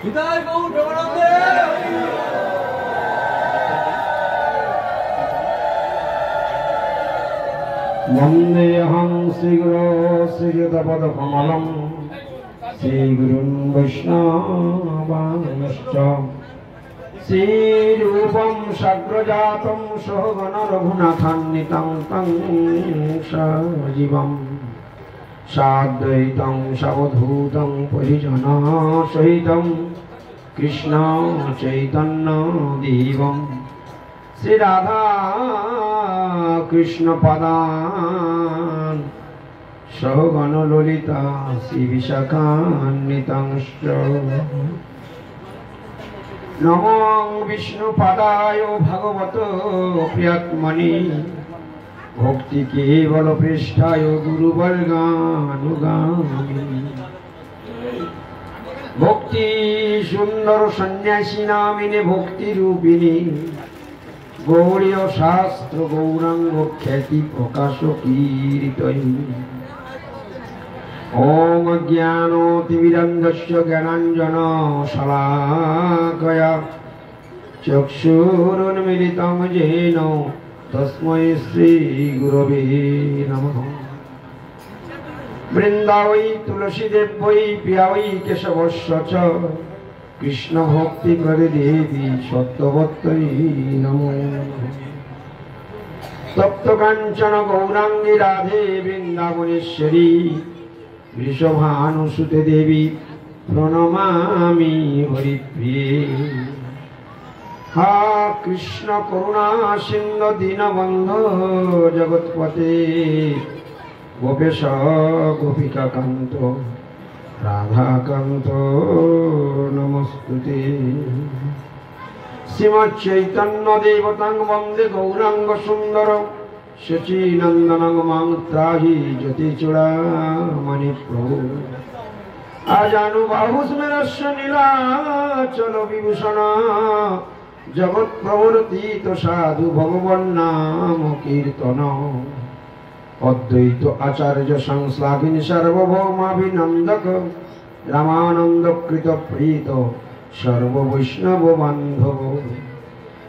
বিদায় গৌর প্রেমানন্দে। वन्देऽहं श्रीगुरो श्रीयुतपदकमलं श्रीगुरुन् वैष्णवांश्च श्रीरूपं सग्रजातं सहगण रघुनाथान्वितं तं सजीवं साद्वैतं सवधूतं परिजनसहितं कृष्ण चैतन्यदेवं श्री राधा कृष्ण पदान सहगण ललिता श्री विशाखान्वितांश्च नमो विष्णु पदाय भगवत प्रियत्मने भक्ति केवल पृष्ठाय गुरुवर्गानुगामी भक्ति सुंदर सन्यासी नामिने भक्ति रूपिणी गौड़ीय शास्त्र गौरांग ख्याति प्रकाश कीर्तयी ओम ज्ञानोतिमिरन्धस्य ज्ञानाञ्जन शलाकया चक्षुरुन्मीलितं येन तस्मै श्री गुरवे नमः। वृन्दावै तुलसीदेव्यै प्रिया वै केशवस्य च कृष्ण भक्ति करे देवी सत्यवत्यै नमो। तप्त कांचन गौरांगी राधे वृंदावनेश्वरी वृषभानुसुते देवी प्रणमामि हरिप्रिये। हा कृष्ण करुणा सिंधु दीनबंधो जगत्पते गोपेश गोपिका कांत राधाकांत नमस्तुते। श्रीमच्चैतन्य देवतां वंदे गौरांग सुंदर शचीनंदनं मां त्राहि ज्योतिचूड़ामणि प्रभु। आजानुबाहुस्मेरस्य नीलाचल विभूषण जगत प्रवर्तित साधु भगवन्नाम कीर्तन अद्वैत आचार्य संश्लाघिनी सार्वभौमाभिनंदक रामानंद कृत प्रीत सर्व वैष्णव बांधव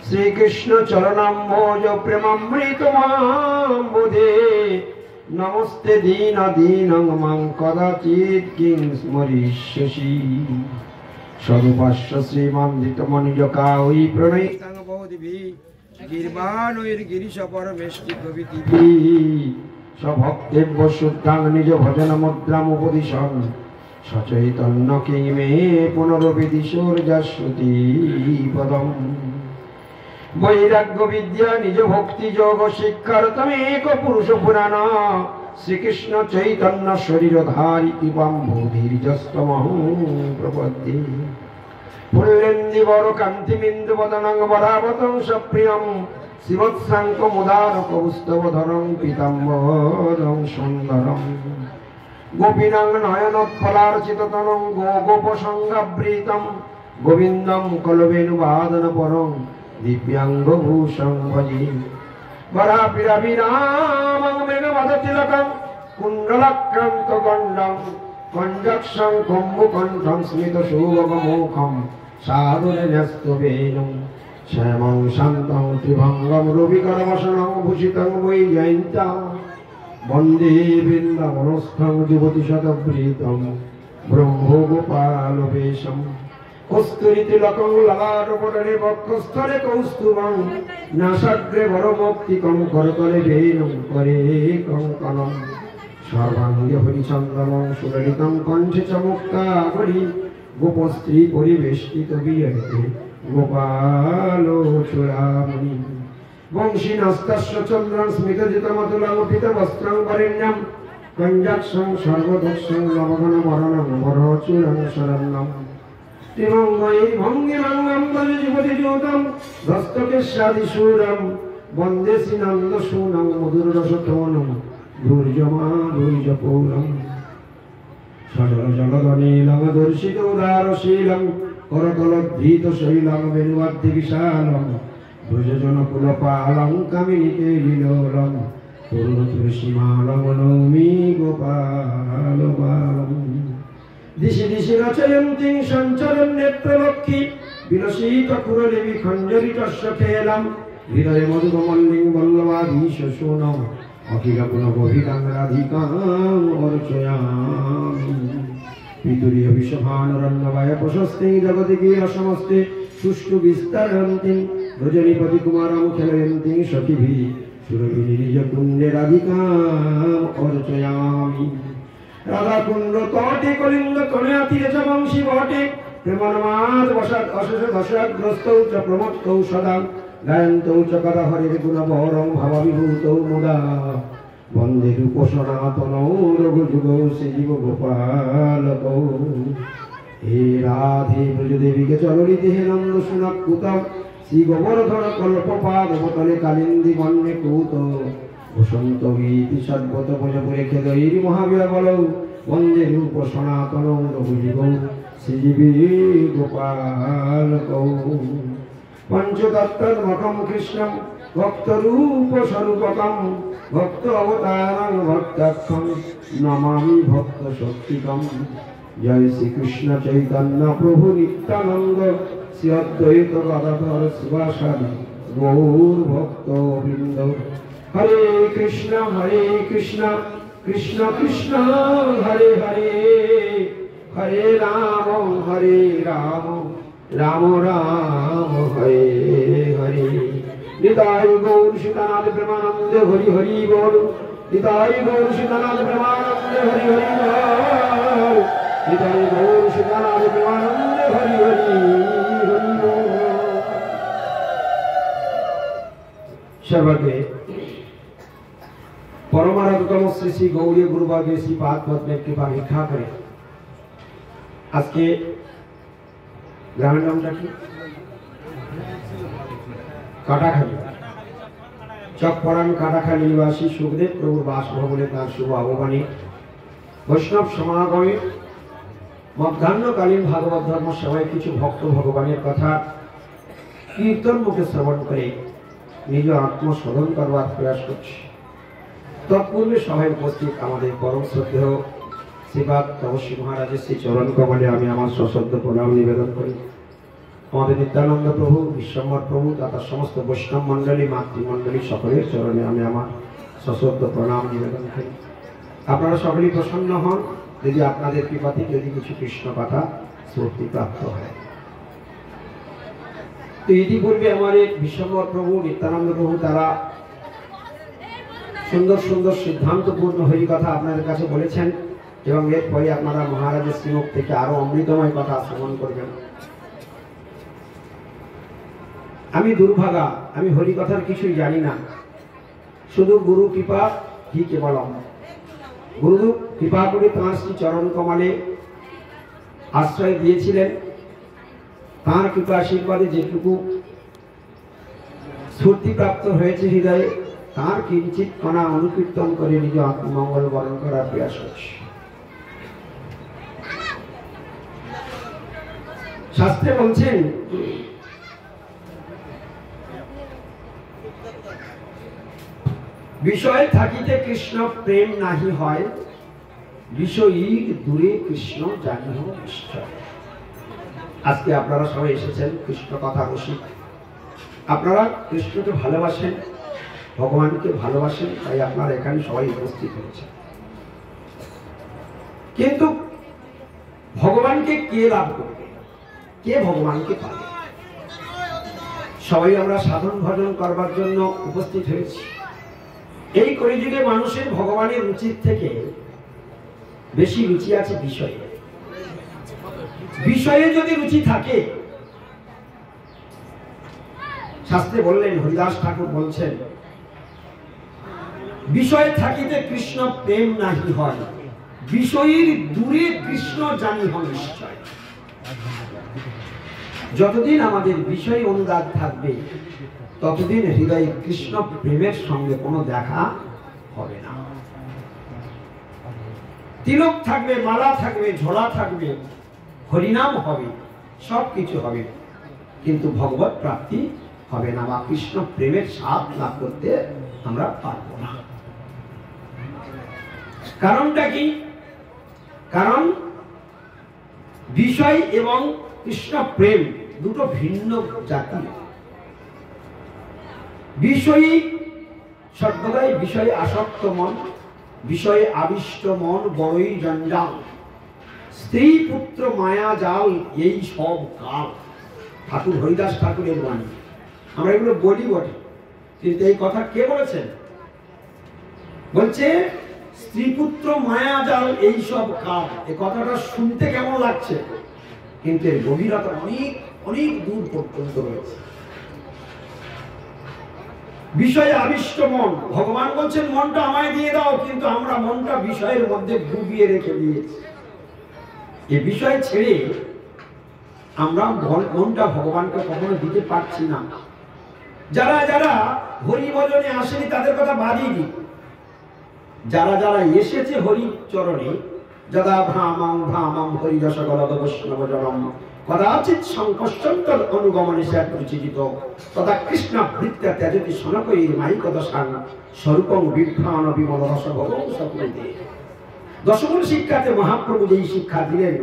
श्री कृष्ण चरणाम्भोज प्रेमामृतमाम्बुधे नमस्ते दीन दीनं मां कदाचित् किं स्मरिष्यसि। सदुपास्य श्रीमान्धितमनुजकावै प्रणयितं बहुभिः गिर्वाणैर्गिरीश परमेष्टि प्रभृतिभिः स्वभक्तेभ्य शुद्धां निज भजन मुद्रामुपदिशन् सचैतन्य किं मे पुनरभिदिशोर्जश्रुति पदम्। वैराग्य विद्या निज भक्ति योग शिक्षार्थमेक पुरुष पुराण श्रीकृष्ण चैतन्य शरीरधारी कृपां बोधिर्जस्तमहं प्रपद्ये। पुल्लेन्दीवर कान्तिमिन्दु वदनं वरावतं सप्रियं शिवत्साङ्कमुदारकौस्तवधरं पीताम्बरं सुन्दरं गोपीनां नयनोत्पलार्चिततनं गोगोपसङ्गावृतं गोविन्दं कलवेणुवादनपरं दिव्याङ्गभूषं भजे। वराभिराभिरामं मेघवदतिलकं कुण्डलक्रान्तगण्डं कञ्जक्षं कुम्भकण्ठं स्मितशोभगमुखं साधुर्यस्तुवेणुं श्यामं शान्तं त्रिभङ्गं रविकरवसनं भूषितं वैजयन्ता वन्दे वृन्दावनस्थं युवतिशतप्रीतं ब्रह्मगोपालवेशं। कस्तूरितिलकं ललाटपटले वक्षस्थले कौस्तुभं नासाग्रे वरमौक्तिकं करतले वेणुं करे कङ्कणं सर्वाङ्गे हरिचन्दनं सुललितं कण्ठे च मुक्तावली गोपस्त्री परिवेष्टित विहरते गोपालचूडामणि। वंशीनस्तस्य चन्द्रं स्मितजितमतुलं पीतवस्त्रं वरेण्यं कञ्जाक्षं सर्वदक्षं नवघनवरणं वरचूडं शरण्यं। त्रिभङ्गिभङ्गिभङ्गं बलिजुपतिजूतं धस्तकेशादिशूरं वन्दे श्रीनन्दसूनं मधुररसतोनं धूर्जमाधुर्यपूरं। सजलजलदनीलं दर्शितोदारशीलं करतलोद्धीतशैलं वेणुवाद्यविशालं भुजजनकुलपालं कमिनिकेलिलोलं पूर्णतुलसीमालं नौमि गोपालबालम्। দিশি দিশি রচয়ন্তি সঞ্চরণ নেত্রলক্ষ্মী বিলসিত কুরলিবি খঞ্জরিতস্য খেলাম হৃদয়ে মধুমল্লিং বল্লভাধীশ শোনম অখিল গুণগভীরাং রাধিকাং অর্চয়ামি পিতুরীয় বিশ্বভানুরণ্যবায় প্রশস্তে জগতি গীর সমস্তে সুষ্ঠু বিস্তারন্তি রজনীপতি কুমারং খেলয়ন্তি সখীভি সুরভিনী নিজ কুণ্ডে রাধিকাং অর্চয়ামি রাধা কুণ্ড তটে কলিঙ্গ তনয়া তীরে বংশী বটে প্রেমনমাদ বসাদ অশেষ দশাগ্রস্তৌ চ প্রমত্তৌ সদা গায়ন্তৌ চ কদা হরির গুণবরং ভাববিভূতৌ মুদা বন্দে রূপ সনাতনৌ রঘুযুগৌ শ্রীজীব গোপালকৌ হে রাধে ব্রজদেবীকে চলরিতে হে নন্দ সুনাকুতম শ্রী গোবর্ধন কল্পপাদ অবতলে কালিন্দী বন্যে কৌত বসন্ত গীতি সর্বত ভোজপুরে খেদৈরি মহাবীর বলৌ বন্দে রূপ সনাতনৌ রঘুযুগৌ শ্রীজীবী গোপালকৌ পঞ্চতত্ত্বমকম কৃষ্ণম ভক্তরূপ স্বরূপকম ভক্ত অবতারং ভক্তাক্ষম নমামি ভক্ত শক্তিকম জয় শ্রীকৃষ্ণ চৈতন্য প্রভু নিত্যানন্দ শ্রী অদ্বৈত গদাধর শিবাসাদি গৌর ভক্ত বৃন্দ হরে কৃষ্ণ কৃষ্ণ কৃষ্ণ হরে হরে হরে রাম রাম রাম হরে হরে নিতাই গৌর সীতানাথ প্রেমানন্দে হরি হরি বল নিতাই গৌর সীতানাথ প্রেমানন্দে হরি হরি বল নিতাই গৌর সীতানাথ প্রেমানন্দে হরি হরি হরি বল। সর্বকে পরমারাধ্যতম শ্রী শ্রী গৌরী গুরুবাগে শ্রী পাদ পদ্মের কৃপা ভিক্ষা করে আজকে গ্রামের নামটা কি কাটাখালী চকপরান কাটাখালী নিবাসী সুখদেব প্রভুর বাসভবনে তার শুভ আহ্বানে বৈষ্ণব সমাগমে মধ্যাহ্নকালীন ভাগবত ধর্ম সভায় কিছু ভক্ত ভগবানের কথা কীর্তন মুখে শ্রবণ করে নিজ আত্মশোধন করবার প্রয়াস করছে। তৎপূর্বে সভায় উপস্থিত আমাদের পরম শ্রদ্ধেয় শ্রীপাদ তপস্বী মহারাজের শ্রী চরণ কমলে আমি আমার সশ্রদ্ধ প্রণাম নিবেদন করি। আমাদের নিত্যানন্দ প্রভু বিশ্বম্বর প্রভু তথা সমস্ত বৈষ্ণব মণ্ডলী মাতৃমণ্ডলী সকলের চরণে আমি আমার সশ্রদ্ধ প্রণাম নিবেদন করি। আপনারা সকলেই প্রসন্ন হন যদি আপনাদের কৃপাতে যদি কিছু কৃষ্ণ কথা স্ফূর্তি প্রাপ্ত হয়। তো ইতিপূর্বে আমাদের বিশ্বম্বর প্রভু নিত্যানন্দ প্রভু তারা সুন্দর সুন্দর সিদ্ধান্তপূর্ণ হরি কথা আপনাদের কাছে বলেছেন এবং এরপরে আপনারা মহারাজের শ্রীমুখ থেকে আরো অমৃতময় কথা শ্রবণ করবেন। আমি দুর্ভাগা, আমি হরি কথার কিছুই জানি না, শুধু গুরু কৃপা হি কেবলম। গুরু কৃপা করে তাঁর শ্রী চরণ কমলে আশ্রয় দিয়েছিলেন, তাঁর কৃপা আশীর্বাদে যেটুকু স্ফূর্তিপ্রাপ্ত হয়েছে হৃদয়ে তাঁর কিঞ্চিত কণা অনুকীর্তন করে নিজ আত্মমঙ্গল বরণ করার প্রয়াস করছে। শাস্ত্রে বলছেন বিষয় থাকিতে কৃষ্ণ প্রেম নাহি হয়, বিষয়ীর দূরে কৃষ্ণ জানিহ নিশ্চয়। আজকে আপনারা সবাই এসেছেন কৃষ্ণ কথা রসিক, আপনারা কৃষ্ণকে ভালোবাসেন, ভগবানকে ভালোবাসেন, তাই আপনারা এখানে সবাই উপস্থিত হয়েছে। কিন্তু ভগবানকে কে লাভ করবে, কে ভগবানকে পাবে? সবাই আমরা সাধন ভজন করবার জন্য উপস্থিত হয়েছি। এই কলিযুগে মানুষের ভগবানের রুচির থেকে বেশি রুচি আছে বিষয়ে। বিষয়ে যদি রুচি থাকে, শাস্ত্রে বললেন, হরিদাস ঠাকুর বলছেন, বিষয় থাকিতে কৃষ্ণ প্রেম নাহি হয়, বিষয়ের দূরে কৃষ্ণ জানিহ নিশ্চয়। যতদিন আমাদের বিষয় অনুরাগ থাকবে ততদিন হৃদয়ে কৃষ্ণ প্রেমের সঙ্গে কোনো দেখা হবে না। তিলক থাকবে, মালা থাকবে, ঝোলা থাকবে, হরিনাম হবে, সবকিছু হবে, কিন্তু ভগবত প্রাপ্তি হবে না বা কৃষ্ণ প্রেমের স্বাদ লাভ করতে আমরা পারব না। কারণটা কি? কারণ বিষয় এবং কৃষ্ণ প্রেম দুটো ভিন্ন জাতি। বিষয়ী সর্বদাই বিষয়ে আসক্ত মন, বিষয়ে আবিষ্ট মন বড়ই জঞ্জাল, স্ত্রী পুত্র মায়া জাল এই সব কাল। ঠাকুর হরিদাস ঠাকুরের বাণী। আমরা এগুলো বলি বটে, কিন্তু এই কথা কে বলেছেন? বলছে স্ত্রী পুত্র মায়া জাল এই সব কাল। এই কথাটা শুনতে কেমন লাগছে, কিন্তু এর গভীরতা অনেক অনেক দূর পর্যন্ত রয়েছে। বিষয়ে আবিষ্ট মন, ভগবান বলছেন মনটা আমায় দিয়ে দাও, কিন্তু আমরা মনটা বিষয়ের মধ্যে ডুবিয়ে রেখে দিয়েছি। এই বিষয় ছেড়ে আমরা মনটা ভগবানকে কখনো দিতে পারছি না। যারা যারা হরি ভজনে আসেনি তাদের কথা বাদই দিই, যারা যারা এসেছে হরি চরণে, যদা ভ্রামং ভ্রামং হরি রসগলদ বৈষ্ণবজনম কদাচিৎ সংকষ্টন্তর অনুগমনে সে প্রচিত তথা কৃষ্ণ ভৃত্য ত্যাজতি সনকৈর মাইকদশাং স্বরূপং বিভ্রাণ বিমল রসভগং সপ্রীতে। দশমূল শিক্ষাতে মহাপ্রভু যেই শিক্ষা দিলেন,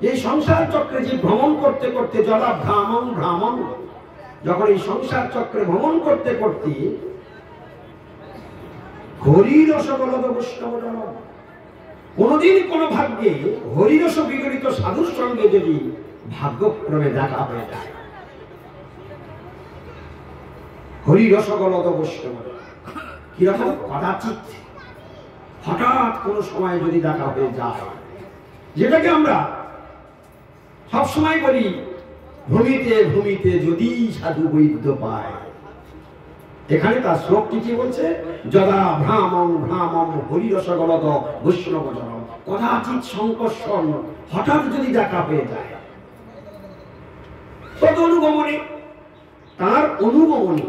এই সংসার চক্রে যে ভ্রমণ করতে করতে যদা ভ্রামং ভ্রামং, যখন এই সংসার চক্রে ভ্রমণ করতে করতে হরিরসগলদ বৈষ্ণবজনম, কোনদিন কোন ভাগ্যে হরিরস বিগলিত সাধুর সঙ্গে যদি ভাগ্যক্রমে দেখা হয়ে যায়, হরিরসগলদ বৈষ্ণব কিরকম কদাচিৎ হঠাৎ কোন সময় যদি দেখা হয়ে যায়, যেটাকে আমরা সবসময় বলি ভূমিতে ভূমিতে যদি সাধু বৈদ্য পায়। এখানে তার শ্লোকটি কি বলছে? যদা ভ্রামং ভ্রামং হরিরসগলদ বৈষ্ণবজনম কদাচিৎ সংকর্ষণ, হঠাৎ যদি দেখা হয়ে যায়, তদ অনুগমনে, তার অনুগমনে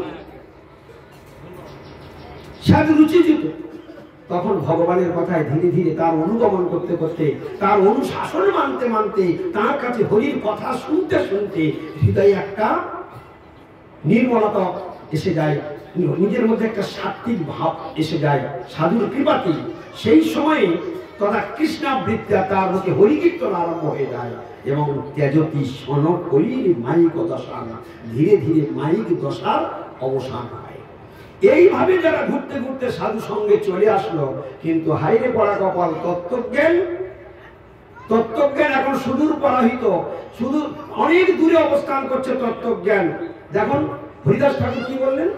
সাধু রুচিযুত, তখন ভগবানের কথায় ধীরে ধীরে তার অনুগমন করতে করতে, তার অনুশাসন মানতে মানতে, তার কাছে হরির কথা শুনতে শুনতে হৃদয়ে একটা নির্মলতা এসে যায়, নিজের মধ্যে একটা সাত্বিক ভাব এসে যায় সাধুর কৃপাতে। সেই সময়ে তথা কৃষ্ণাবৃত্তিয়া তার মুখে হরিকীর্তন আরম্ভ হয়ে যায় এবং ত্যাজতি সনকৈর মাইক দশা, ধীরে ধীরে মাইক দশার অবসান হয়। এইভাবে যারা ঘুরতে ঘুরতে সাধু সঙ্গে চলে আসলো, কিন্তু হাইরে পড়া কপাল, তত্ত্বজ্ঞান এখন সুদূর পরাহিত, শুধু অনেক দূরে অবস্থান করছে তত্ত্বজ্ঞান। দেখুন হরিদাস ঠাকুর কি বললেন?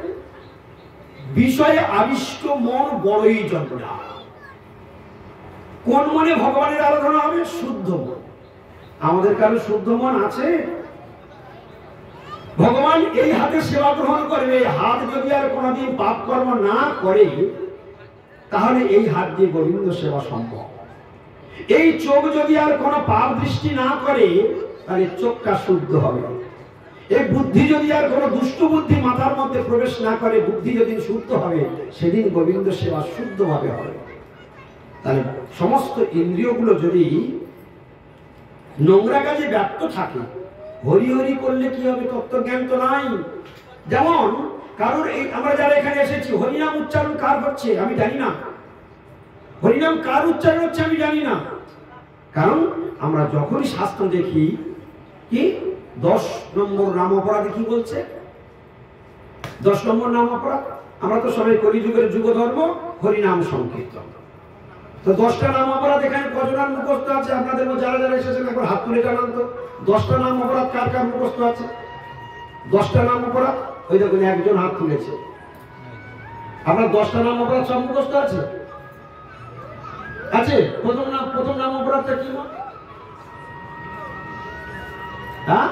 বিষয়ে আবিষ্ট মন বড়ই জঞ্জাল। কোন মনে ভগবানের আরাধনা হবে? শুদ্ধ মন। আমাদের কারো শুদ্ধ মন আছে? ভগবান এই হাতে সেবা গ্রহণ করবে, হাত যদি আর কোনদিন পাপ কর্ম না করে, তাহলে এই হাত দিয়ে গোবিন্দ সেবা সম্ভব। এই চোখ যদি আর কোনো পাপ দৃষ্টি না করে, তাহলে চোখটা শুদ্ধ হবে। এই বুদ্ধি যদি আর কোনো দুষ্ট বুদ্ধি মাথার মধ্যে প্রবেশ না করে, বুদ্ধি যেদিন শুদ্ধ হবে, সেদিন গোবিন্দ সেবা শুদ্ধভাবে হবে। তাহলে সমস্ত ইন্দ্রিয়গুলো যদি নোংরা কাজে ব্যপ্ত থাকে, হরি হরি করলে কি হবে? তত্ত্বজ্ঞান তো নাই। যেমন কারণ এই আমরা যারা এখানে এসেছি, হরিনাম উচ্চারণ কার হচ্ছে আমি জানি না, হরিনাম কার উচ্চারণ হচ্ছে আমি জানি না। কারণ আমরা যখনই শাস্ত্র দেখি, কি 10 নম্বর নাম অপরাধে কি বলছে? 10 নম্বর নাম অপরাধ। আমরা তো সবাই কলিযুগের যুগ ধর্ম হরিনাম সংকীর্তন। তো 10টা নাম অপরাধ এখানে কজনের মুখস্থ আছে? আপনাদের যারা যারা এসেছেন একবার হাত তুলে জানান তো, 10টা নাম অপরাধ কার কার মুখস্থ আছে? 10টা নাম অপরাধ, ওই দেখুন একজন হাত তুলেছে। আপনার 10টা নাম অপরাধ সব মুখস্থ আছে? আছে। প্রথম নাম অপরাধটা কি? হ্যাঁ,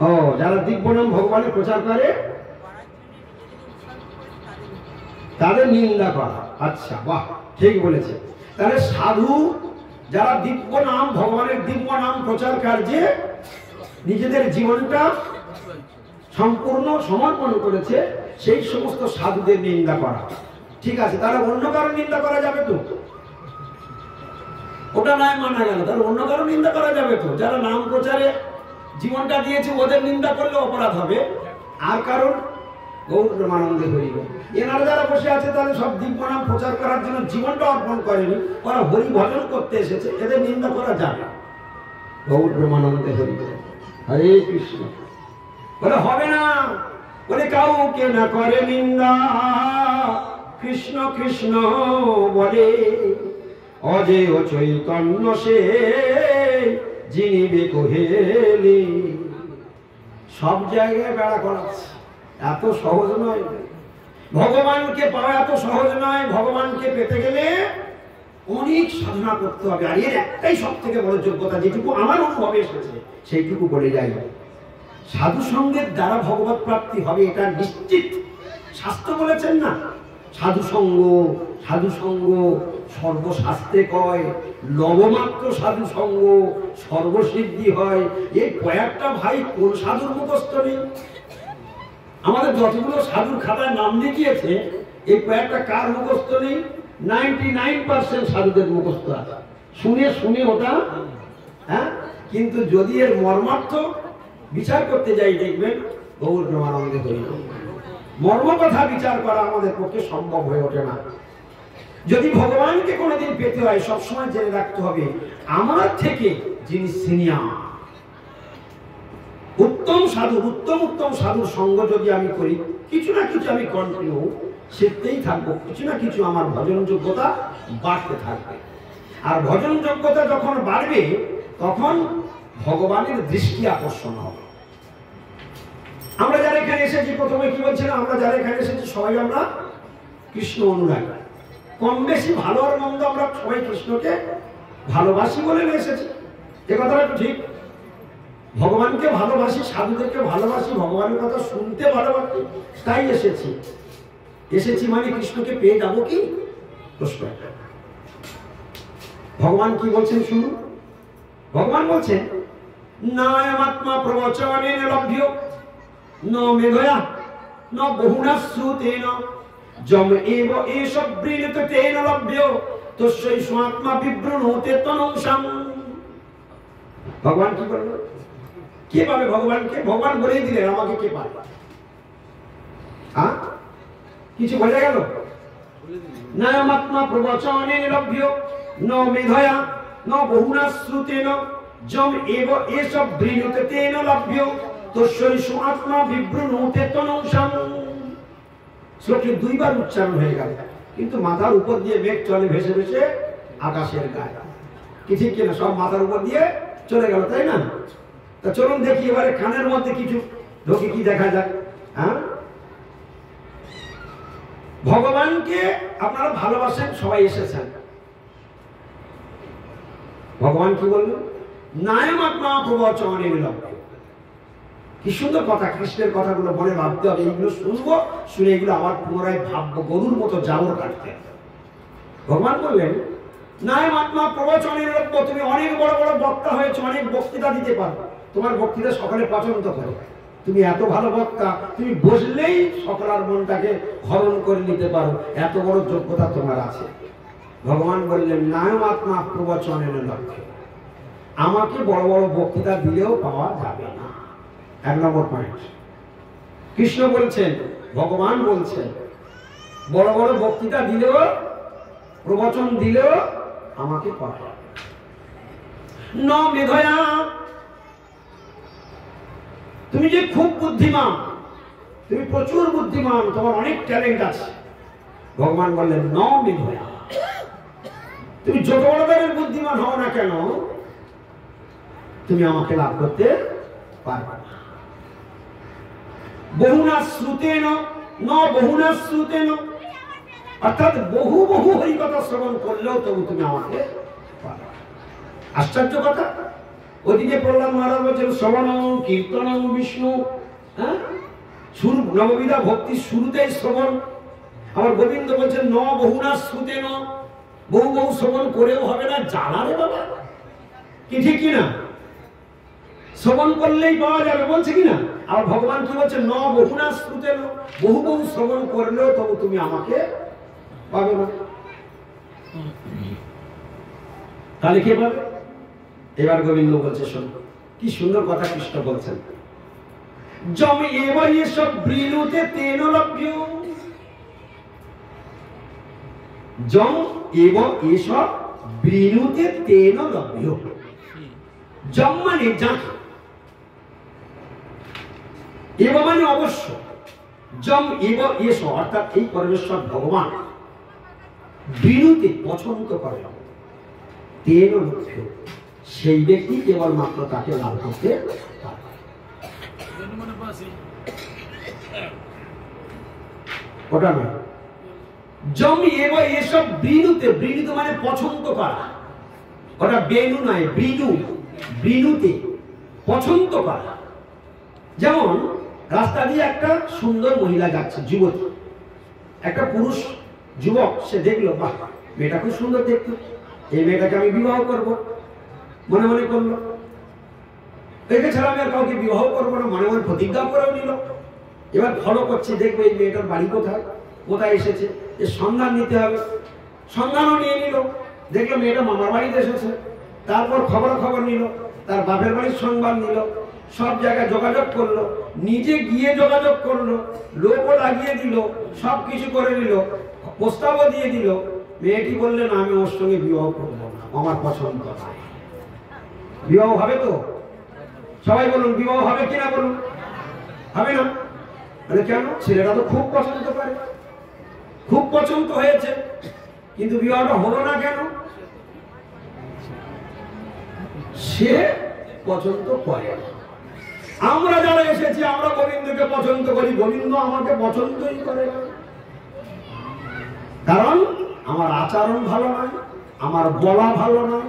ও যারা দিব্য নাম ভগবানের প্রচার করে তাদের নিন্দা করা। আচ্ছা, বাহ, ঠিক বলেছে। তাহলে সাধু যারা দিব্য নাম, ভগবানের দিব্য নাম প্রচার কার্যে নিজেদের জীবনটা সম্পূর্ণ সমর্পণ করেছে, সেই সমস্ত সাধুদের নিন্দা করা ঠিক আছে। তারা অন্য কারো নিন্দা করা যাবে তো? ওটা নয় মানা গেল, তাহলে অন্য কারো নিন্দা করা যাবে তো? যারা নাম প্রচারে জীবনটা দিয়েছে ওদের নিন্দা করলে অপরাধ হবে। আর কারণ গৌর প্রেমানন্দে হরি বল। এনারা যারা বসে আছে তাহলে সব দিব্য নাম প্রচার করার জন্য জীবনটা অর্পণ করেনি, ওরা হরি ভজন করতে এসেছে, এদের নিন্দা করা যাবে না। গৌর প্রেমানন্দে হরি বল। হরে কৃষ্ণ। বলে হবে না, বলে কাউকে না করে নিন্দা, কৃষ্ণ কৃষ্ণ বলে, অজেয় চৈতন্য সে যিনি বেকহেলি। সব জায়গায় বেড়া করাচ্ছে, এত সহজ নয়। ভগবানকে পাওয়া এত সহজ নয়। ভগবানকে পেতে গেলে অনেক সাধনা করতে হবে। আর এর একটাই সব থেকে বড় যোগ্যতা, যেটুকু আমার অনুভবে এসেছে সেইটুকু বলে যাই, সাধু সঙ্গের দ্বারা ভগবত প্রাপ্তি হবে, এটা নিশ্চিত। শাস্ত্র বলেছেন না, সাধু সঙ্গ, সাধু সঙ্গ সর্বশাস্ত্রে কয়, লবমাত্র সাধু সঙ্গ সর্বসিদ্ধি হয়। এই কয়েকটা ভাই কোন সাধুর মুখস্থ নেই? আমাদের যতগুলো সাধুর খাতায় নাম লিখিয়েছে, এই কয়েকটা কার মুখস্থ নেই? 99% সাধুদের মুখস্থ আছে, শুনে শুনে ওটা। হ্যাঁ, কিন্তু যদি এর মর্মার্থ বিচার করতে যাই, দেখবেন গৌর প্রেমানন্দে হরি বল। মর্ম কথা বিচার করা আমাদের পক্ষে সম্ভব হয়ে ওঠে না। যদি ভগবানকে কোনোদিন পেতে হয়, সবসময় জেনে রাখতে হবে আমার থেকে যিনি সিনিয়র, উত্তম সাধু, উত্তম উত্তম সাধুর সঙ্গ যদি আমি করি, কিছু না কিছু আমি কন্টিনিউ শিখতেই থাকবো, কিছু না কিছু আমার ভজন যোগ্যতা বাড়তে থাকবে। আর ভজন যোগ্যতা যখন বাড়বে, তখন ভগবানের দৃষ্টি আকর্ষণ হবে। আমরা যারা এখানে এসেছি, প্রথমে কি বলছিলাম, আমরা যারা এখানে এসেছি সবাই আমরা কৃষ্ণ অনুরাগী। কম বেশি ভালো আর মন্দ আমরা সবাই কৃষ্ণকে ভালোবাসি বলে এসেছি, এ কথাটা একটু ঠিক। ভগবানকে ভালোবাসি, সাধুদেরকে ভালোবাসি, ভগবানের কথা শুনতে ভালোবাসি, তাই এসেছি। এসেছি মানে কৃষ্ণকে পেয়ে যাবো কি? প্রশ্ন। ভগবান কি বলছেন শুনুন। ভগবান বলছেন, নায়মাত্মা প্রবচনেন লভ্য ন মেধয়া ন বহুনা শ্রুতেন যম এব এষ বৃণীত তেন লভ্য তস্যৈ স্বাত্মা বিবৃণোতে তনংসাম। ভগবান কি বললেন? কে পাবে ভগবানকে? ভগবান বলেই দিলেন আমাকে কে পাবে। কিছু বোঝা গেল? নায়মাত্মা প্রবচনেন লভ্য ন মেধয়া ন বহুনা শ্রুতেন যম এব এষ বৃণীত তেন লভ্য তস্যৈ স্বাত্মা বিবৃণোতে তনংসাম। শ্লোকটি দুইবার উচ্চারণ হয়ে গেল, কিন্তু মাথার উপর দিয়ে মেঘ চলে ভেসে ভেসে আকাশের গায়ে। কি ঠিক কিনা? সব মাথার উপর দিয়ে চলে গেল, তাই না? তা চলুন দেখি এবারে কানের মধ্যে কিছু ঢোকে, কি দেখা যায়। হ্যাঁ, ভগবানকে আপনারা ভালোবাসেন, সবাই এসেছেন। ভগবান কি বললেন? নায়মাত্মা প্রবচনেন লভ্য। কি সুন্দর কথা, কৃষ্ণের কথাগুলো মনে ভাবতে হবে। এইগুলো শুনবো, শুনে এগুলো আবার পুনরায় ভাববো, গরুর মতো জাবর কাটতে। ভগবান বললেন, নায়মাত্মা প্রবচনেন লভ্য। তুমি অনেক বড় বড় বক্তা হয়েছো, অনেক বক্তৃতা দিতে পারো, তোমার বক্তৃতা সকলে পছন্দ করে, তুমি এত ভালো বক্তা, তুমি বসলেই সকলার মনটাকে হরণ করে নিতে পারো, এত বড় যোগ্যতা তোমার আছে। ভগবান বললেন, নায়মাত্মা প্রবচনেন লভ্য। আমাকে বড় বড় বক্তৃতা দিলেও পাওয়া যাবে না। 1 নম্বর পয়েন্ট। কৃষ্ণ বলছেন, ভগবান বলছেন, বড় বড় বক্তৃতা দিলেও, প্রবচন দিলেও আমাকে পাওয়া যাবে ন মেধয়া। তুমি যে খুব বুদ্ধিমান, তুমি প্রচুর বুদ্ধিমান, তোমার অনেক ট্যালেন্ট আছে। ভগবান বললেন, ন মেধয়া। তুমি যত বড় ধরনের বুদ্ধিমান হও না কেন, তুমি আমাকে লাভ করতে পারবে না। বহুনা শ্রুতেন ন বহুনা শ্রুতেন, অর্থাৎ বহু বহু হরিকথা শ্রবণ করলেও তবু তুমি আমাকে পারবে। আশ্চর্য কথা। ওদিকে প্রহ্লাদ মহারাজ বলছেন, শ্রবণ কীর্তন বিষ্ণু, হ্যাঁ, শুরু নববিধা ভক্তির শুরুতেই শ্রবণ। আবার গোবিন্দ বলছেন, ন বহুনা শ্রুতেন, বহু বহু শ্রবণ করেও হবে না, জ্বালা রে বাবা। কি ঠিক কিনা? শ্রবণ করলেই পাওয়া যাবে বলছে কিনা? আর ভগবান কি বলছে? ন বহুনা শ্রুতেন, বহু বহু শ্রবণ করলেও তবু তুমি আমাকে পাবে না। তাহলে কে পাবে? এবার গোবিন্দ বলছে, শোনো কি সুন্দর কথা কৃষ্ণ বলছেন। যম এব এসব বৃণুতে তেন লভ্য। যম এব এসব বৃণুতে তেন লভ্য। যম মানে যাকে, এব মানে অবশ্য, যম এব এস অর্থাৎ এই পরমেশ্বর ভগবান বৃণুতে পছন্দ করে তেন লভ্য, সেই ব্যক্তি কেবলমাত্র তাকে লাভ করতে পারে। ওটা না, যম এব এসব বৃণুতে, বৃণুতে মানে পছন্দ করা, ওটা বেণু নয়, বৃণু, বৃণুতে পছন্দ করা। যেমন রাস্তা দিয়ে একটা সুন্দর মহিলা যাচ্ছে, যুবতী, একটা পুরুষ যুবক সে দেখলো, বাহ মেয়েটা খুব সুন্দর দেখতো, এই মেয়েটাকে আমি বিবাহ করব, মনে মনে করলো। একে ছাড়া আমি আর কাউকে বিবাহ করবো না, মনে মনে প্রতিজ্ঞা করেও নিল। এবার ফলো করছে, দেখবো এই মেয়েটার বাড়ি কোথায়, কোথায় এসেছে, এর সন্ধান নিতে হবে। সন্ধানও নিয়ে নিল, দেখলো মেয়েটা মামার বাড়িতে এসেছে। তারপর খবর নিল, তার বাপের বাড়ির সংবাদ নিল, সব জায়গায় যোগাযোগ করলো, নিজে গিয়ে যোগাযোগ করলো, লোকও লাগিয়ে দিল, সব কিছু করে নিল, প্রস্তাবও দিয়ে দিল। মেয়েটি বললেন আমি ওর সঙ্গে বিবাহ করবো না, আমার পছন্দ নয়। বিবাহ হবে তো? সবাই বলুন বিবাহ হবে কিনা বলুন? হবে না। মানে কেন? ছেলেটা তো খুব পছন্দ করে, খুব পছন্দ হয়েছে, কিন্তু বিবাহটা হলো না কেন? সে পছন্দ করে। আমরা যারা এসেছি আমরা গোবিন্দকে পছন্দ করি, গোবিন্দ আমাকে পছন্দই করে না। কারণ আমার আচরণ ভালো নয়, আমার বলা ভালো নয়,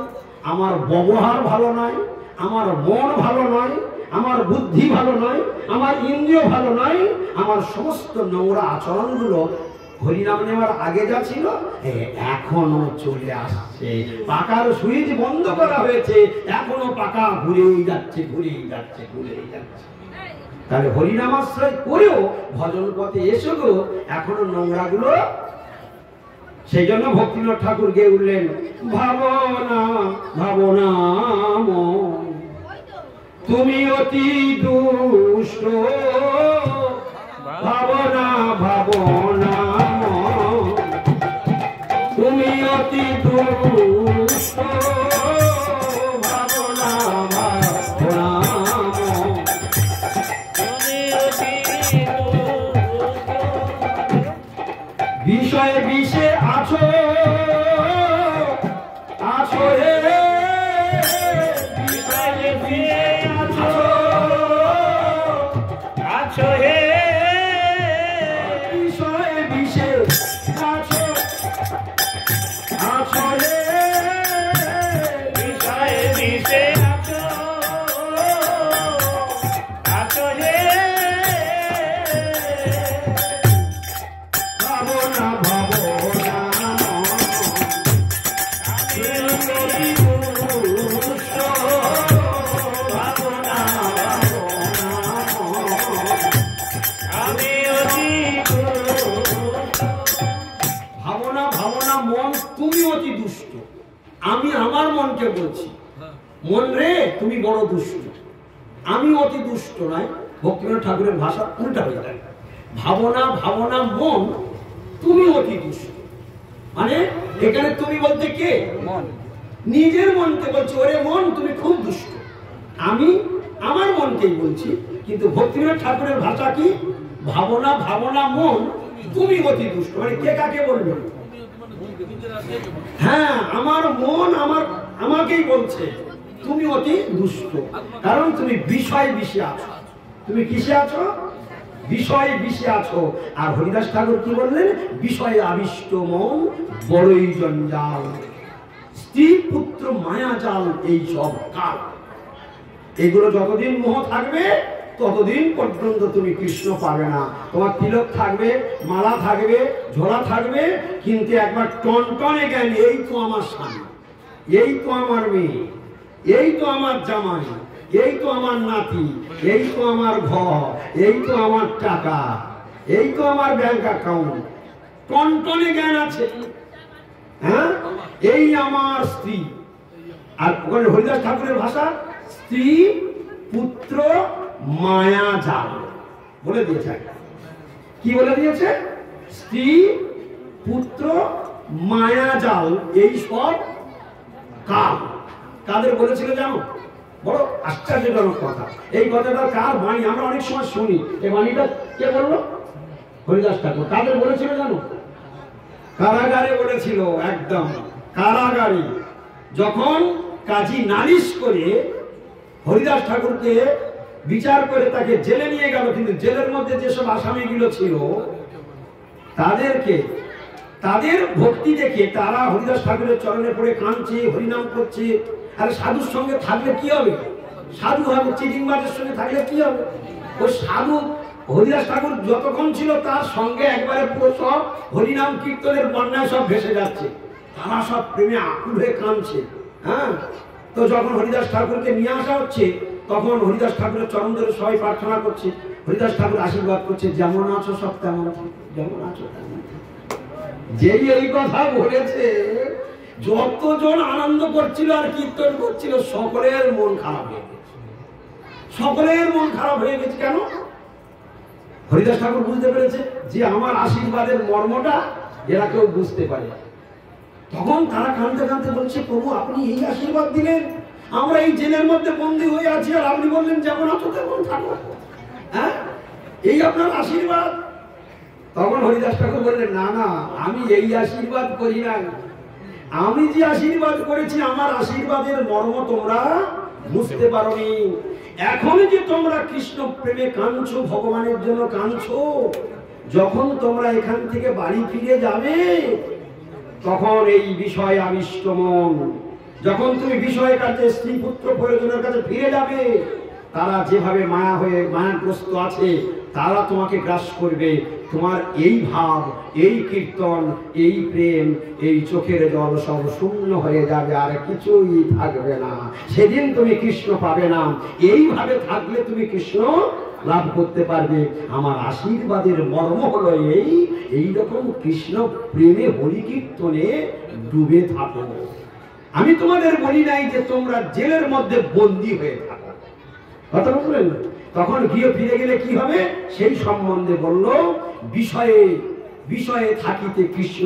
আমার ব্যবহার ভালো নয়, আমার মন ভালো নয়, আমার বুদ্ধি ভালো নয়, আমার ইন্দ্রিয় ভালো নয়, আমার সমস্ত নোংরা আচরণগুলো হরিনাম নেওয়ার আগে যা ছিল এখনো চলে আসছে। পাকার সুইচ বন্ধ করা হয়েছে, এখনো পাকা ঘুরেই যাচ্ছে, ঘুরেই যাচ্ছে, ঘুরেই যাচ্ছে। তাহলে হরিনাম আশ্রয় করেও ভজন পথে এসো গো, এখনো নোংরা গুলো। সেই জন্য ভক্তিনাথ ঠাকুর গিয়ে উঠলেন, ভাবনা ভাবনা তুমি অতি দুষ্ট, ভাবনা ভাবনা তুমি অতি দুষ্ট, ভাবনা ভাবনা বিষয়ে বিষে আছো, আছো হে বিষয়ে বিষে আছো, আছো হে বিষয়ে বিষে আছো, আছো হে বিষয়ে বিষে আছো, আছো হে ভাবনা ভাবনা ভাবনা ভাবনা মন তুমি অতি দুষ্ট। আমি আমার মনকে বলছি, মন রে তুমি বড় দুষ্ট, আমি অতি দুষ্ট নয়। ভক্তিনাথ ঠাকুরের ভাষা উল্টা হয়ে যায়। ভাবনা ভাবনা মন তুমি অতি দুষ্ট, মানে এখানে তুমি বলতে কে? মন। নিজের মনকে বলছি ওরে মন তুমি খুব দুষ্ট। আমি আমার মনকেই বলছি, কিন্তু ভক্তিনাথ ঠাকুরের ভাষা কি? ভাবনা ভাবনা মন তুমি অতি দুষ্ট, মানে কে কাকে বলবে? হ্যাঁ, আমার মন আমাকেই বলছে তুমি অতি দুষ্ট, কারণ তুমি বিষয় বিষে আছো। তুমি কিসে আছো? বিষয় বিষে আছো। আর হরিদাস ঠাকুর কি বললেন? বিষয়ে আবিষ্ট মন বড়ই জঞ্জাল, স্ত্রী পুত্র মায়া জাল এই সব কাল। এগুলো যতদিন মোহ থাকবে ততদিন পর্যন্ত তুমি কৃষ্ণ পাবে না। তোমার তিলক থাকবে, মালা থাকবে, ঝোলা থাকবে, কিন্তু একবার টনটনে জ্ঞান এই তো আমার স্বামী, এই তো আমার মেয়ে, এই তো আমার জামাই, এই তো আমার নাতি, এই তো আমার ঘর, এই তো আমার টাকা, এই তো আমার ব্যাংক অ্যাকাউন্ট, টনটনে জ্ঞান আছে। হ্যাঁ, এই আমার স্ত্রী। আর ওখানে হরিদাস ঠাকুরের ভাষা স্ত্রী পুত্র মায়া জাল। বলে দিয়েছে। কি বলে দিয়েছে? স্ত্রী, পুত্র, মায়াজাল, এই সব কাল। কাদের বলেছিল জানো? বড় আশ্চর্যজনক কথা। এই কথাটা কার বাণী? আমরা অনেক সময় শুনি। এই বাণীটা কে বললো? হরিদাস ঠাকুর। কাদের বলেছিল জানো? কারাগারে বলেছিল। একদম কারাগারে। যখন কাজী নালিশ করে হরিদাস ঠাকুরকে বিচার করে তাকে জেলে নিয়ে গেল, কিন্তু জেলের মধ্যে যেসব আসামিগুলো ছিল তাদেরকে, তাদের ভক্তি দেখে তারা হরিদাস ঠাকুরের চরণে পড়ে কাঁদছে, হরিনাম করছে। আর সাধুর সঙ্গে থাকলে কি হবে? সাধু হবে। চিটিংবাজের সঙ্গে থাকলে কি হবে? ওই সাধু হরিদাস ঠাকুর যতক্ষণ ছিল তার সঙ্গে একবারে পুরো সব হরিনাম কীর্তনের বন্যায় সব ভেসে যাচ্ছে। তারা সব প্রেমে আকুল হয়ে কাঁদছে। হ্যাঁ, তো যখন হরিদাস ঠাকুরকে নিয়ে আসা হচ্ছে তখন হরিদাস ঠাকুরের চরণ ধরে সবাই প্রার্থনা করছে। হরিদাস ঠাকুর আশীর্বাদ করছে, যেমন আছো সব তেমন, যেমন আছো তেমন। যেই এই কথা বলেছে, যতজন আনন্দ করছিল আর কীর্তন করছিল সকলের মন খারাপ হয়ে গেছে। সকলের মন খারাপ হয়ে গেছে। কেন? হরিদাস ঠাকুর বুঝতে পেরেছে যে আমার আশীর্বাদের মর্মটা এরা কেউ বুঝতে পারে। তখন তারা কাঁদতে কাঁদতে বলছে, প্রভু আপনি এই আশীর্বাদ দিলেন, আমরা এই জেলের মধ্যে বন্দী হয়ে আছি, আর আপনি বললেন যেমন আছো তেমন থাকো। হ্যাঁ, এই আপনার আশীর্বাদ। তখন হরিদাস ঠাকুর বললেন, না না, আমি এই আশীর্বাদ করি না। আমি যে আশীর্বাদ করেছি, আমার আশীর্বাদের মর্ম তোমরা বুঝতে পারোনি। এখন যে তোমরা কৃষ্ণ প্রেমে কাঁদছো, ভগবানের জন্য কাঁদছো, যখন তোমরা এখান থেকে বাড়ি ফিরে যাবে তখন এই বিষয় আবিষ্ট মন, যখন তুমি বিষয়ের কাছে, স্ত্রী পুত্র প্রয়োজনের কাছে ফিরে যাবে, তারা যেভাবে মায়া হয়ে মায়াগ্রস্ত আছে তারা তোমাকে গ্রাস করবে। তোমার এই ভাব, এই কীর্তন, এই প্রেম, এই চোখের জল সব শূন্য হয়ে যাবে, আর কিছুই থাকবে না। সেদিন তুমি কৃষ্ণ পাবে না। এইভাবে থাকলে তুমি কৃষ্ণ লাভ করতে পারবে। আমার আশীর্বাদের মর্ম হলো এই রকম কৃষ্ণ প্রেমে হরি কীর্তনে ডুবে থাকো। আমি তোমাদের বলি নাই যে তোমরা জেলের মধ্যে বন্দী হয়ে থাকো। কথা বললেন? তখন গিয়ে ফিরে গেলে কি হবে সেই সম্বন্ধে বলল, বিষয়ে বিষয়ে থাকিতে কৃষ্ণ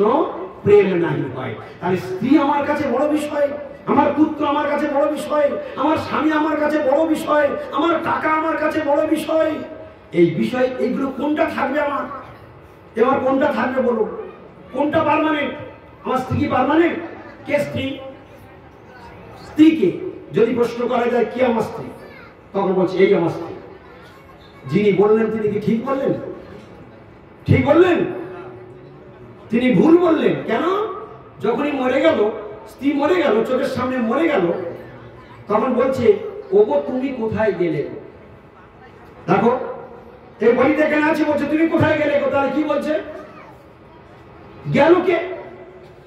প্রেম নাহি হয়। তাহলে স্ত্রী আমার কাছে বড় বিষয়, আমার পুত্র আমার কাছে বড় বিষয়, আমার স্বামী আমার কাছে বড় বিষয়, আমার টাকা আমার কাছে বড় বিষয়। এই বিষয়, এইগুলো কোনটা থাকবে আমার? এবার কোনটা থাকবে বলুন? কোনটা পার্মানেন্ট? আমার স্ত্রী কি পার্মানেন্ট? কে স্ত্রী? স্ত্রীকে যদি প্রশ্ন করা যায় কি আমার স্ত্রী, তখন বলছে এই আমার স্ত্রী। যিনি বললেন তিনি কি ঠিক বললেন? ঠিক বললেন? তিনি ভুল বললেন। কেন? যখনই মরে গেল, স্ত্রী মরে গেল, চোখের সামনে মরে গেল, তখন বলছে ওগো তুমি কোথায় গেলে? দেখো এই বইতে কেন আছে, বলছে তুমি কোথায় গেলে? তাহলে কি বলছে? গেল কে?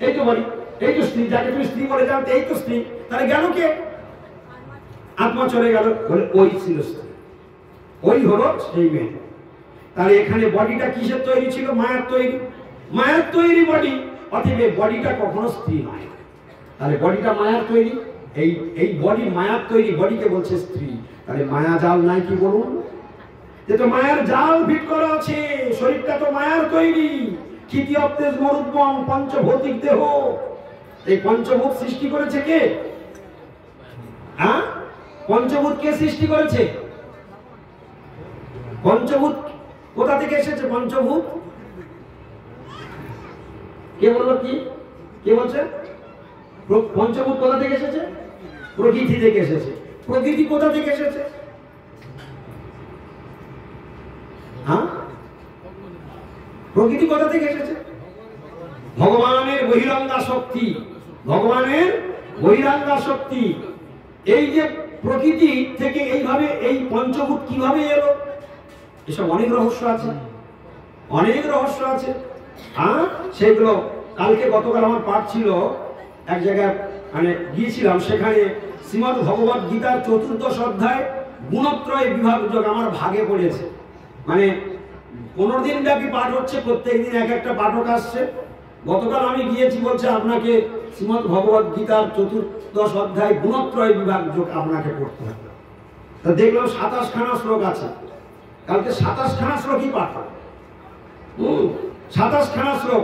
এই তো বলি, এই তো স্ত্রী, যাকে তুমি স্ত্রী বলে যাও, এই তো স্ত্রী। তাহলে গেল কে? আত্মা চলে গেল। বলে ওই ছিল স্ত্রী, ওই হলো সেই মেয়ে। তাহলে এখানে বডিটা কিসের তৈরি ছিল? মায়ার তৈরি। মায়ার তৈরি বডি, অতএব বডিটা কখনো স্ত্রী নয়। তাহলে বডিটা মায়ার তৈরি, এই বডি মায়ার তৈরি, বডিকে বলছে স্ত্রী। তাহলে মায়া জাল নাই কি বলুন? যে তো মায়ার জাল ফিট করা আছে, শরীরটা তো মায়ার তৈরি। তৃতীয় তেজ মরুদ্গম পঞ্চভৌতিক দেহ, এই পঞ্চভূত সৃষ্টি করেছে কে? হ্যাঁ, পঞ্চভূত কে সৃষ্টি করেছে? পঞ্চভূত কোথা থেকে এসেছে? পঞ্চভূত কে বললো? কি কে বলছে? পঞ্চভূত কোথা থেকে এসেছে? প্রকৃতি থেকে এসেছে। প্রকৃতি কোথা থেকে এসেছে? হ্যাঁ, প্রকৃতি কোথা থেকে এসেছে? ভগবানের বহিরঙ্গা শক্তি, ভগবানের বহিরঙ্গা শক্তি। এই যে প্রকৃতি থেকে এইভাবে এই পঞ্চভূত কিভাবে এলো, এসব অনেক রহস্য আছে, অনেক রহস্য আছে। হ্যাঁ, সেগুলো কালকে গতকাল আমার পাঠ ছিল, এক জায়গায় মানে গিয়েছিলাম, সেখানে শ্রীমদ্ ভগবত গীতার ৪র্দশ অধ্যায় গুণত্রয় বিভাগ যোগ আমার ভাগে পড়েছে। মানে 15 দিন ব্যাপী পাঠ হচ্ছে, প্রত্যেকদিন এক একটা পাঠক আসছে। গতকাল আমি গিয়েছি, বলছে আপনাকে শ্রীমদ্ ভগবত গীতার ৪র্দশ অধ্যায় গুণত্রয় বিভাগ যোগ আপনাকে পড়তে হবে। তা দেখলাম 27খানা শ্লোক আছে। কালকে 27খানা শ্লোকই পাঠ হবে। 27খানা শ্লোক,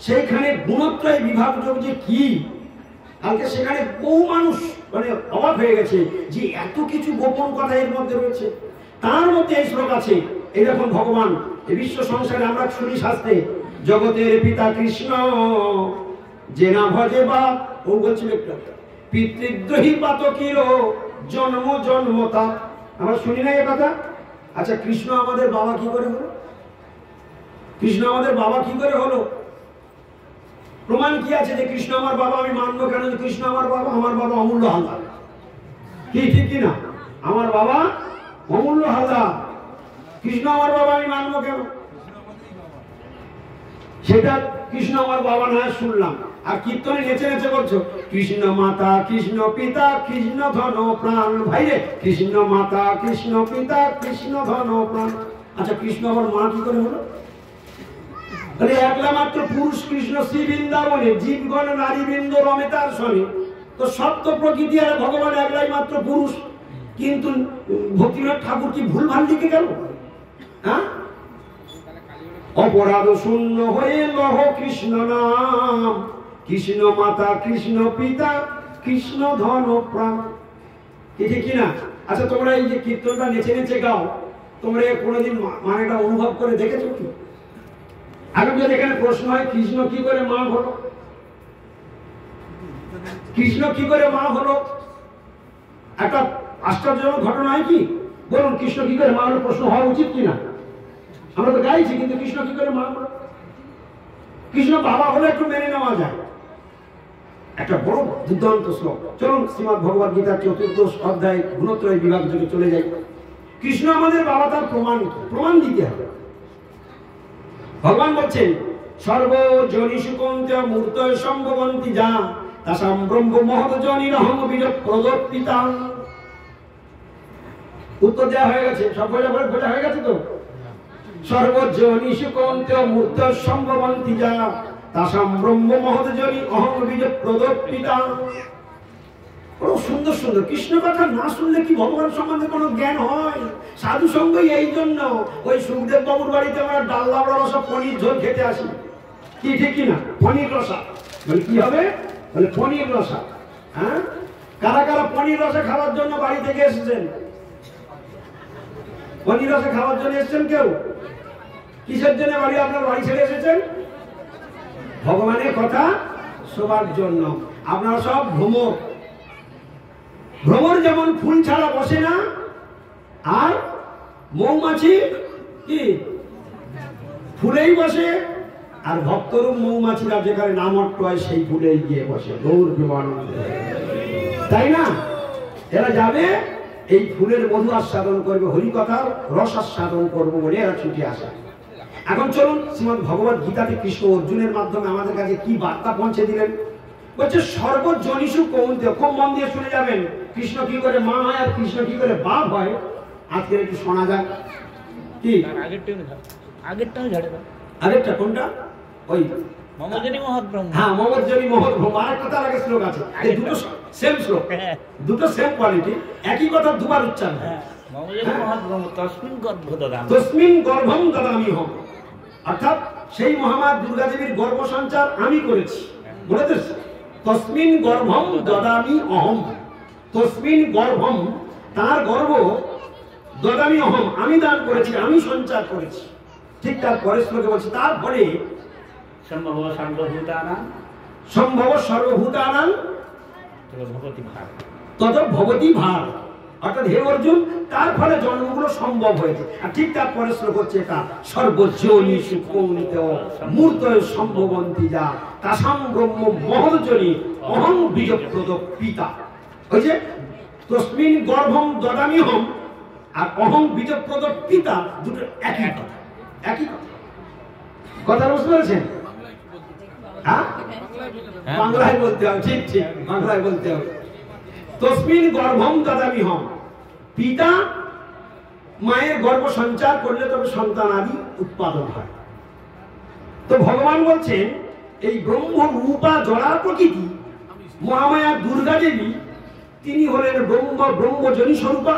সেইখানে গুণত্রয় বিভাগ যোগ যে কি, কালকে সেখানে বহু মানুষ মানে অবাক হয়ে গেছে যে এত কিছু গোপন কথা এর মধ্যে রয়েছে। তার মধ্যে এই শ্লোক আছে, এরকম ভগবান এই বিশ্ব সংসারে আমরা শুনি শাস্ত্রে, জগতের পিতা কৃষ্ণ যে না ভজে বা, ও বলছিল পিতৃদ্রোহী পাতকীর জন্ম জন্মতা, আমরা শুনি না এ কথা। আচ্ছা, কৃষ্ণ আমাদের বাবা কি করে হলো? কৃষ্ণ আমাদের বাবা কি করে হলো? প্রমাণ কি আছে যে কৃষ্ণ আমার বাবা? আমি মানবো কেন যে কৃষ্ণ আমার বাবা? আমার বাবা অমূল্য হালদার, কি ঠিক কিনা? আমার বাবা অমূল্য হালদার, কৃষ্ণ আমার বাবা, আমি মানবো কেন? সেটা কৃষ্ণ আমার বাবা না শুনলাম, আর কীর্তনে নেচে নেচে করছো কৃষ্ণ মাতা কৃষ্ণ পিতা কৃষ্ণ ধন প্রাণ। ভাই রে, কৃষ্ণ মাতা কৃষ্ণ পিতা কৃষ্ণ ধন প্রাণ। আচ্ছা, কৃষ্ণ আমার মা কি করে হলো? তাহলে একলা মাত্র পুরুষ কৃষ্ণ শ্রী বৃন্দাবনে, জীবগণ নারী বৃন্দ রমে তার সঙ্গে, তো সপ্ত প্রকৃতি আর ভগবান একলাই মাত্র পুরুষ। কিন্তু ভক্তিনাথ ঠাকুর কি ভুল ভাল লিখে গেল? হ্যাঁ, অপরাধ শূন্য হয়ে লহ কৃষ্ণ নাম, কৃষ্ণ মাতা কৃষ্ণ পিতা কৃষ্ণ ধন প্রাণ, কি ঠিক কিনা? আচ্ছা, তোমরা এই যে কীর্তনটা নেচে নেচে গাও, তোমরা কোনোদিন মানেটা অনুভব করে দেখেছো কি? এখন যদি এখানে প্রশ্ন হয় কৃষ্ণ কি করে মা হলো, কৃষ্ণ কি করে মা হলো, একটা আশ্চর্যজনক ঘটনা হয় কি? বলুন, কৃষ্ণ কি করে মা হলো? প্রশ্ন হওয়া উচিত কিনা? আমরা তো গাইছি, কিন্তু কৃষ্ণ কি করে মা হলো? কৃষ্ণ বাবা হলে একটু মেনে নেওয়া যায়, একটা বড় দুর্দান্ত শ্লোক। চলুন শ্রীমদ ভগবদ গীতার ৪র্দশ অধ্যায় গুণত্রয় বিভাগ যোগে চলে যাই। কৃষ্ণ আমাদের বাবা, তার প্রমাণ দিতে হবে। ভগবান বলছেন, সর্বজনিষু কৌন্তেয় মূর্তয় সম্ভবন্তি যা তাসাম ব্রহ্ম মহৎ জনিরহং বীজ প্রদত্পিতা। উত্তর দেওয়া হয়ে গেছে, সব বোঝা হয়ে গেছে তো? সর্বজনিষু কৌন্তেয় মূর্তয় সম্ভবন্তি যা তাসাম ব্রহ্ম মহৎ জনি অহং বীজ প্রদত্পিতা। বড় সুন্দর সুন্দর কৃষ্ণ কথা না শুনলে কি ভগবান সম্বন্ধে কোনো জ্ঞান হয়? সাধু সঙ্গই এই জন্য ওই সুখদেব বাবুর বাড়িতে আমরা ডাল লাবড়া রসা পনির ঝোল খেতে আসি, কি ঠিক কিনা? পনির রসা বলে কি হবে? বলে পনির রসা। হ্যাঁ, কারা কারা পনির রসা খাওয়ার জন্য বাড়ি থেকে এসেছেন? পনির রসা খাওয়ার জন্য এসেছেন কেউ? কিসের জন্য বাড়ি আপনার বাড়ি ছেড়ে এসেছেন? ভগবানের কথা শোবার জন্য। আপনারা সব ভ্রমর। ভ্রমর যেমন ফুল ছাড়া বসে না, আর মৌমাছি কি ফুলেই বসে, আর ভক্তরূপ মৌমাছিরা যেখানে নামট্ট হয় সেই ফুলেই গিয়ে বসে। গৌর প্রেমানন্দ, তাই না? এরা যাবে এই ফুলের মধু আস্বাদন করবে, হরিকথার রস আস্বাদন করবো বলে এরা ছুটে আসে। এখন চলুন শ্রীমদ ভগবদ গীতাতে কৃষ্ণ অর্জুনের মাধ্যমে আমাদের কাছে কি বার্তা পৌঁছে দিলেন। বলছে সর্বজনিষু কৌন্তেয়, খুব মন দিয়ে শুনে যাবেন, কৃষ্ণ কি করে মা হয় আর কৃষ্ণ কি করে বাপ হয়। আজকে একটু শোনা যাক। কি আগেরটা কোনটা? ওই মমজনী মহৎ ব্রহ্ম। হ্যাঁ, মমজনী মহৎ ব্রহ্ম। আরেকটা তার আগে শ্লোক আছে, এই দুটো সেম শ্লোক, দুটো সেম কোয়ালিটি, একই কথা দুবার উচ্চারণ। তস্মিন গর্ভং দদামিহম, অর্থাৎ সেই মহামা দুর্গা দেবীর গর্ভ সঞ্চার আমি করেছি। বলেছে তস্মিন গর্ভম দদামি অহম, তস্মিন গর্ভম, তার গর্ভ, দদামি অহম, আমি দান করেছি, আমি সঞ্চার করেছি। ঠিক তার পরের শ্লোকে বলছে, তারপরে সম্ভব সর্বভূতানাং তত ভবতি ভার, অর্থাৎ হে অর্জুন, তার ফলে জন্মগুলো সম্ভব হয়েছে। আর ঠিক তার পরের শ্লোক হচ্ছে এটা, সর্বজনিষু কৌন্তেয় মূর্তয় সম্ভবন্তি যা তাসাম ব্রহ্ম মহৎজনি অহং বীজপ্রদ পিতা। ওই যে তস্মিন গর্ভম দদামিহম আর অহং বীজপ্রদ পিতা, দুটো একই কথা, একই কথা। কথা বুঝতে পেরেছেন? হ্যাঁ, বাংলায় বলতে হবে, ঠিক ঠিক বাংলায় বলতে হবে। তস্মিন গর্ভম দদামিহম, পিতা মায়ের গর্ভ সঞ্চার করলে তবে সন্তান আদি উৎপাদন হয়। তো ভগবান বলছেন এই ব্রহ্ম রূপা জড়া প্রকৃতি মহামায়া দুর্গা দেবী, তিনি হলেন ব্রহ্মজনী স্বরূপা।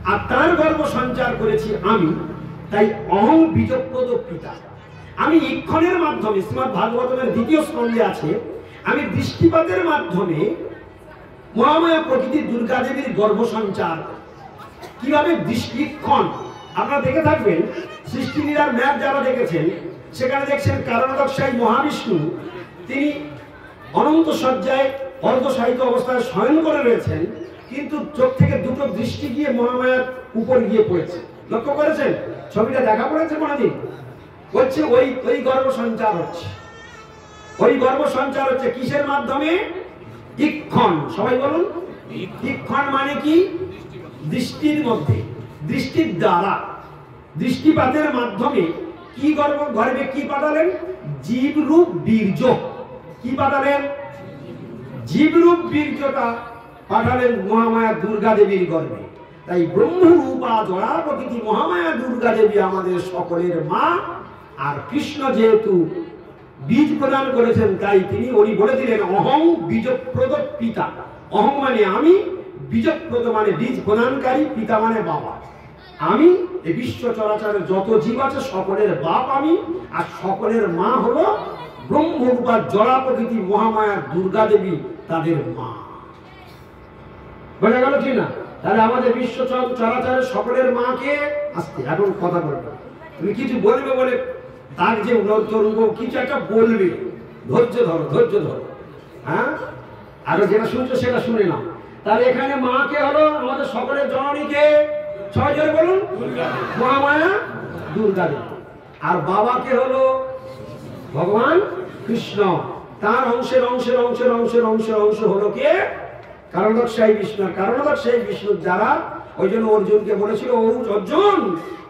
আর তার গর্ভ সঞ্চার করেছি আমি, তাই অহং বীজপ্রদ পিতা। আমি ইক্ষণের মাধ্যমে, শ্রীমদ্ ভাগবতের দ্বিতীয় স্কন্ধে আছে, আমি দৃষ্টিপাতের মাধ্যমে মহামায়া প্রকৃতি দুর্গা দেবীর গর্ভ সঞ্চার। কিভাবে দৃষ্টিক্ষণ আপনারা দেখে থাকবেন, সৃষ্টি লীলার ম্যাপ যারা দেখেছেন সেখানে দেখছেন কারণদক্ষায় মহাবিষ্ণু তিনি অনন্ত সজ্জায় অর্ধশায়িত অবস্থায় শয়ন করে রয়েছেন, কিন্তু চোখ থেকে দুটো দৃষ্টি গিয়ে মহামায়ার উপর গিয়ে পড়েছে। লক্ষ্য করেছেন? ছবিটা দেখা পড়েছে কোনদিন? হচ্ছে ওই গর্ভ সঞ্চার হচ্ছে, ওই গর্ভ সঞ্চার হচ্ছে কিসের মাধ্যমে? ইক্ষণ। সবাই বলুন, ইক্ষণ মানে কি? দৃষ্টির মধ্যে, দৃষ্টির দ্বারা, দৃষ্টিপাতের মাধ্যমে কি গর্ভে কি পাঠালেন? জীবরূপ বীর্য। কি পাঠালেন? জীবরূপ বীর্যটা পাঠালেন মহামায়া দুর্গা দেবীর গর্ভে। তাই ব্রহ্মরূপা জড়া প্রকৃতি মহামায়া দুর্গা দেবী আমাদের সকলের মা। আর কৃষ্ণ যেহেতু বীজ প্রদান করেছেন, তাই তিনি উনি বলে দিলেন অহং বীজপ্রদ পিতা। অহং মানে আমি, বীজপ্রদ মানে বীজ প্রদানকারী, পিতা মানে বাবা। আমি এই বিশ্ব চরাচরের যত জীব আছে সকলের বাপ আমি, আর সকলের মা হলো ব্রহ্মরূপা জড়া প্রকৃতি মহামায়া দুর্গা দেবী, তাদের মা। বোঝা গেল কি না? তাহলে আমাদের বিশ্ব চরাচরের সকলের মাকে আসতে এখন কথা বলবে, তুমি কিছু বলবে বলে তার যে কিছু একটা বলবে, ধৈর্য ধরো, ধৈর্য ধরো। হ্যাঁ, আরো যেটা শুনছো সেটা শুনে নাও। তাহলে এখানে মাকে হলো আমাদের সকলের জননীকে, ছয় জনে বলুন, মহামায়া দুর্গা দেবী। আর বাবাকে হলো ভগবান কৃষ্ণ, তার অংশের অংশের অংশের অংশের অংশের অংশ হলো কে? কারণদক্ষায় বিষ্ণু। কারণদক্ষায় বিষ্ণুর দ্বারা ওই জন্য অর্জুনকে বলেছিল, অর্জুন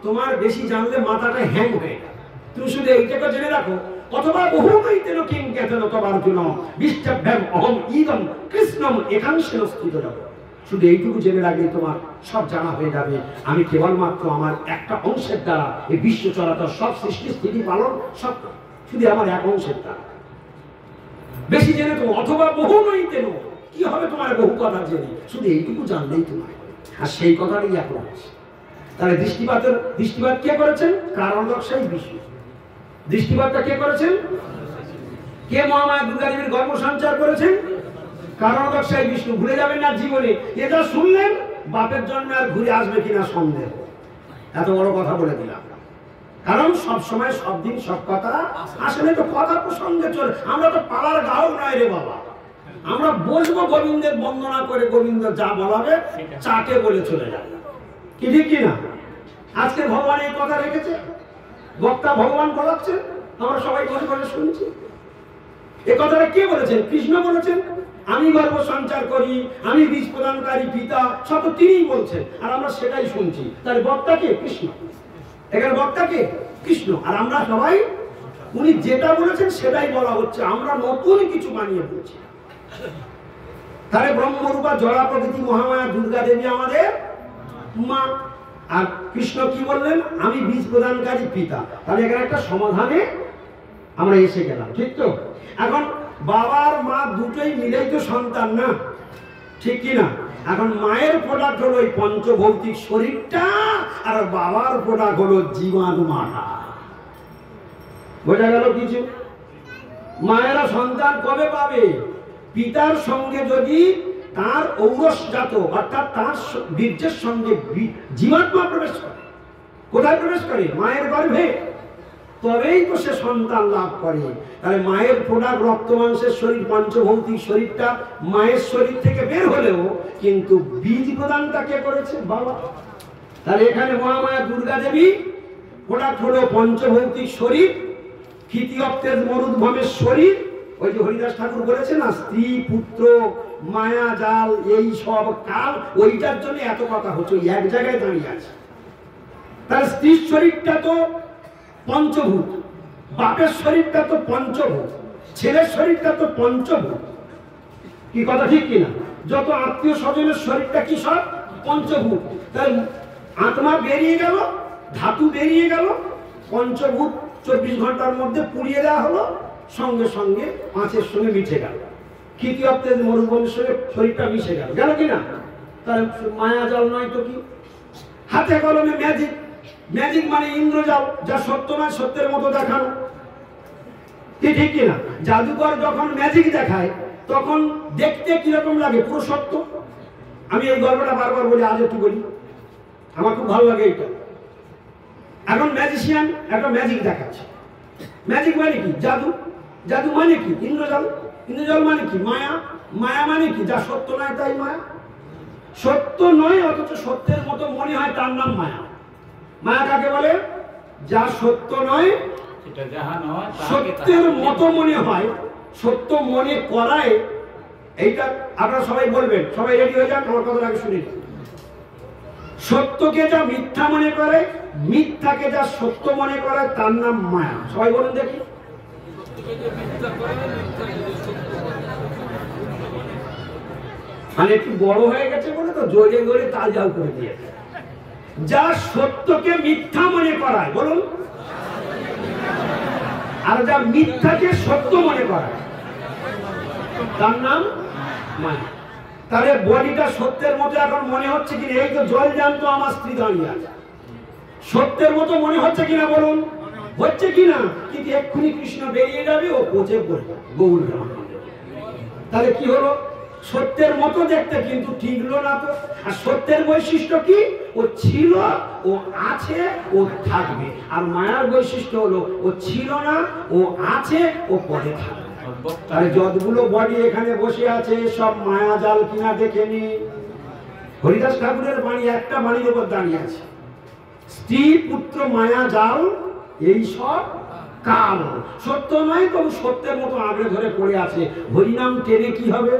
তোমার বেশি জানলে মাথাটা হ্যাং হয়ে যায়, তুমি শুধু এইটাকে জেনে রাখো। অথবা বহুমৈতেন কিং জ্ঞাতেন অথবা অর্জুন বিষ্টাভ্যাম অহম ইদম কৃষ্ণম একাংশেন স্থিত যাব। শুধু এইটুকু জেনে রাখলে তোমার সব জানা হয়ে যাবে, আমি কেবলমাত্র আমার একটা অংশের দ্বারা এই বিশ্ব চরাচর সব সৃষ্টি স্থিতি পালন সব শুধু আমার এক অংশের দ্বারা। বেশি জেনে তো অথবা বহুমৈতেন, কি হবে তোমার বহু কথা জেনে? শুধু এইটুকু জানলেই তোমার, আর সেই কথাটাই এখন আছে। তাহলে দৃষ্টিপাত কে করেছেন? কারণদক্ষায় বিষ্ণু। দৃষ্টিপাতটা কে করেছেন? কে মহামায়া দুর্গা দেবীর গর্ভ সঞ্চার করেছেন? কারণদক্ষায় বিষ্ণু। ভুলে যাবেন না জীবনে, এটা শুনলেন বাপের জন্য আর ঘুরে আসবে কিনা সন্দেহ। এত বড় কথা বলে দিলাম, কারণ সব সময় সব দিন সব কথা আসলে তো কথা প্রসঙ্গে চলে। আমরা তো পাড়ার গাও নয় রে বাবা, আমরা বসবো গোবিন্দের বন্দনা করে, গোবিন্দ যা বলাবে চাকে বলে চলে যাবে। কি ঠিক কিনা? আজকে ভগবান এই কথা রেখেছে, বক্তা ভগবান বলাচ্ছেন, আমরা সবাই বসে বসে শুনছি। এ কথাটা কে বলেছেন? কৃষ্ণ বলেছেন, আমি গর্ভ সঞ্চার করি, আমি বীজ প্রদানকারী পিতা, সব তিনিই বলছেন, আর আমরা সেটাই শুনছি। তাহলে বক্তা কে? কৃষ্ণ। এখানে বক্তা কে? কৃষ্ণ। আর আমরা সবাই উনি যেটা বলেছেন সেটাই বলা হচ্ছে, আমরা নতুন কিছু বানিয়ে বলছি। তাহলে ব্রহ্মরূপা জড়া প্রকৃতি মহামায়া দুর্গা দেবী আমাদের মা। আর কৃষ্ণ কি বললেন? আমি বীজ প্রদানকারী পিতা। তাহলে এখানে একটা সমাধানে আমরা এসে গেলাম, ঠিক তো? এখন বাবার মা দুটোই মিলেই তো সন্তান, না? ঠিক কিনা? এখন মায়ের প্রোডাক্ট হলো এই পঞ্চভৌতিক শরীরটা, আর বাবার প্রোডাক্ট হলো জীবাণু মাথা। বোঝা গেল কিছু? মায়েরা সন্তান কবে পাবে? পিতার সঙ্গে যদি তার ঔরসজাত অর্থাৎ তার বীর্যের সঙ্গে জীবাত্মা প্রবেশ করে। কোথায় প্রবেশ করে? মায়ের গর্ভে। তবেই তো সে সন্তান লাভ করে। তাহলে মায়ের প্রোডাক্ট রক্ত মাংসের শরীর, পঞ্চভৌতিক শরীরটা মায়ের শরীর থেকে বের হলেও কিন্তু বীজ প্রদানটা কে করেছে? বাবা। তাহলে এখানে মহামায়া দুর্গা দেবী প্রোডাক্ট হলো পঞ্চভৌতিক শরীর, ক্ষিতিয়প্তের মরুদ্ভবের শরীর। ওই যে হরিদাস ঠাকুর বলেছেন না, স্ত্রী পুত্র মায়া জাল এই সব কাল, ওইটার জন্য এত কথা হচ্ছে, ওই এক জায়গায় দাঁড়িয়ে আছে। তার স্ত্রীর শরীরটা তো পঞ্চভূত, বাপের শরীরটা তো পঞ্চভূত, ছেলের শরীরটা তো পঞ্চভূত। কি কথা ঠিক কিনা? যত আত্মীয় স্বজনের শরীরটা কি সব পঞ্চভূত। তাই আত্মা বেরিয়ে গেল, ধাতু বেরিয়ে গেল, পঞ্চভূত 24 ঘন্টার মধ্যে পুড়িয়ে দেওয়া হলো, সঙ্গে সঙ্গে পাঁচের সঙ্গে মিশে গেল, ক্ষিতিয়প্তের মরুভূমির সঙ্গে শরীরটা মিশে গেল। গেল কিনা? তাহলে মায়া জাল নয় তো কি? হাতে কলমে ম্যাজিক। ম্যাজিক মানে ইন্দ্রজাল, যা সত্য নয় সত্যের মতো দেখানো, কি ঠিক কিনা? জাদুকর যখন ম্যাজিক দেখায় তখন দেখতে কিরকম লাগে? পুরো সত্য। আমি এই গল্পটা বারবার বলি, আজ একটু বলি, আমার খুব ভালো লাগে এটা। এখন ম্যাজিশিয়ান একটা ম্যাজিক দেখাচ্ছে। ম্যাজিক মানে কি? জাদু। জাদু মানে কি? ইন্দ্রজাল। ইন্দ্রজাল মানে কি? মায়া। মায়া মানে কি? যা সত্য নয় তাই মায়া। সত্য নয় অথচ সত্যের মতো মনে হয়, তার নাম মায়া। মায়া কাকে বলে? যা সত্য নয় সত্যের মতো মনে হয়, সত্য মনে করায়। এইটা আপনারা সবাই বলবেন, সবাই রেডি হয়ে যান, আমার কথা আগে শুনি। সত্যকে যা মিথ্যা মনে করে, মিথ্যাকে যা সত্য মনে করে, তার নাম মায়া। সবাই বলুন দেখি। মানে একটু বড় হয়ে গেছে বলে তো জোরে জোরে তাল জাল করে দিয়েছে। যা সত্যকে মিথ্যা মনে করায়, বলুন, আর যা মিথ্যাকে সত্য মনে করায়, তার নাম মায়া। তাহলে বডিটা সত্যের মতো এখন মনে হচ্ছে কিনা? এই তো জল জ্যান্ত আমার স্ত্রী দাঁড়িয়ে আছে, সত্যের মতো মনে হচ্ছে কিনা বলুন? হচ্ছে কিনা? কিন্তু এক্ষুনি কৃষ্ণ বেরিয়ে যাবে, ও পচে পড়বে গৌর। তাহলে কি হলো? সত্যের মতো দেখতে কিন্তু ঠিকলো না তো। আর সত্যের বৈশিষ্ট্য কি? ও ছিল, ও আছে, ও থাকবে। আর মায়ার বৈশিষ্ট্য হলো ও ছিল না, ও আছে, ও পরে থাকবে। তাহলে যতগুলো বডি এখানে বসে আছে সব মায়া জাল কিনা দেখে নি। হরিদাস ঠাকুরের বাড়ি একটা বাড়ির উপর দাঁড়িয়ে আছে, স্ত্রী পুত্র মায়া জাল, এই সব কাল। সত্য নয় তবু সত্যের মতো আঁকড়ে ধরে পড়ে আছে। হরিনাম টেনে কি হবে?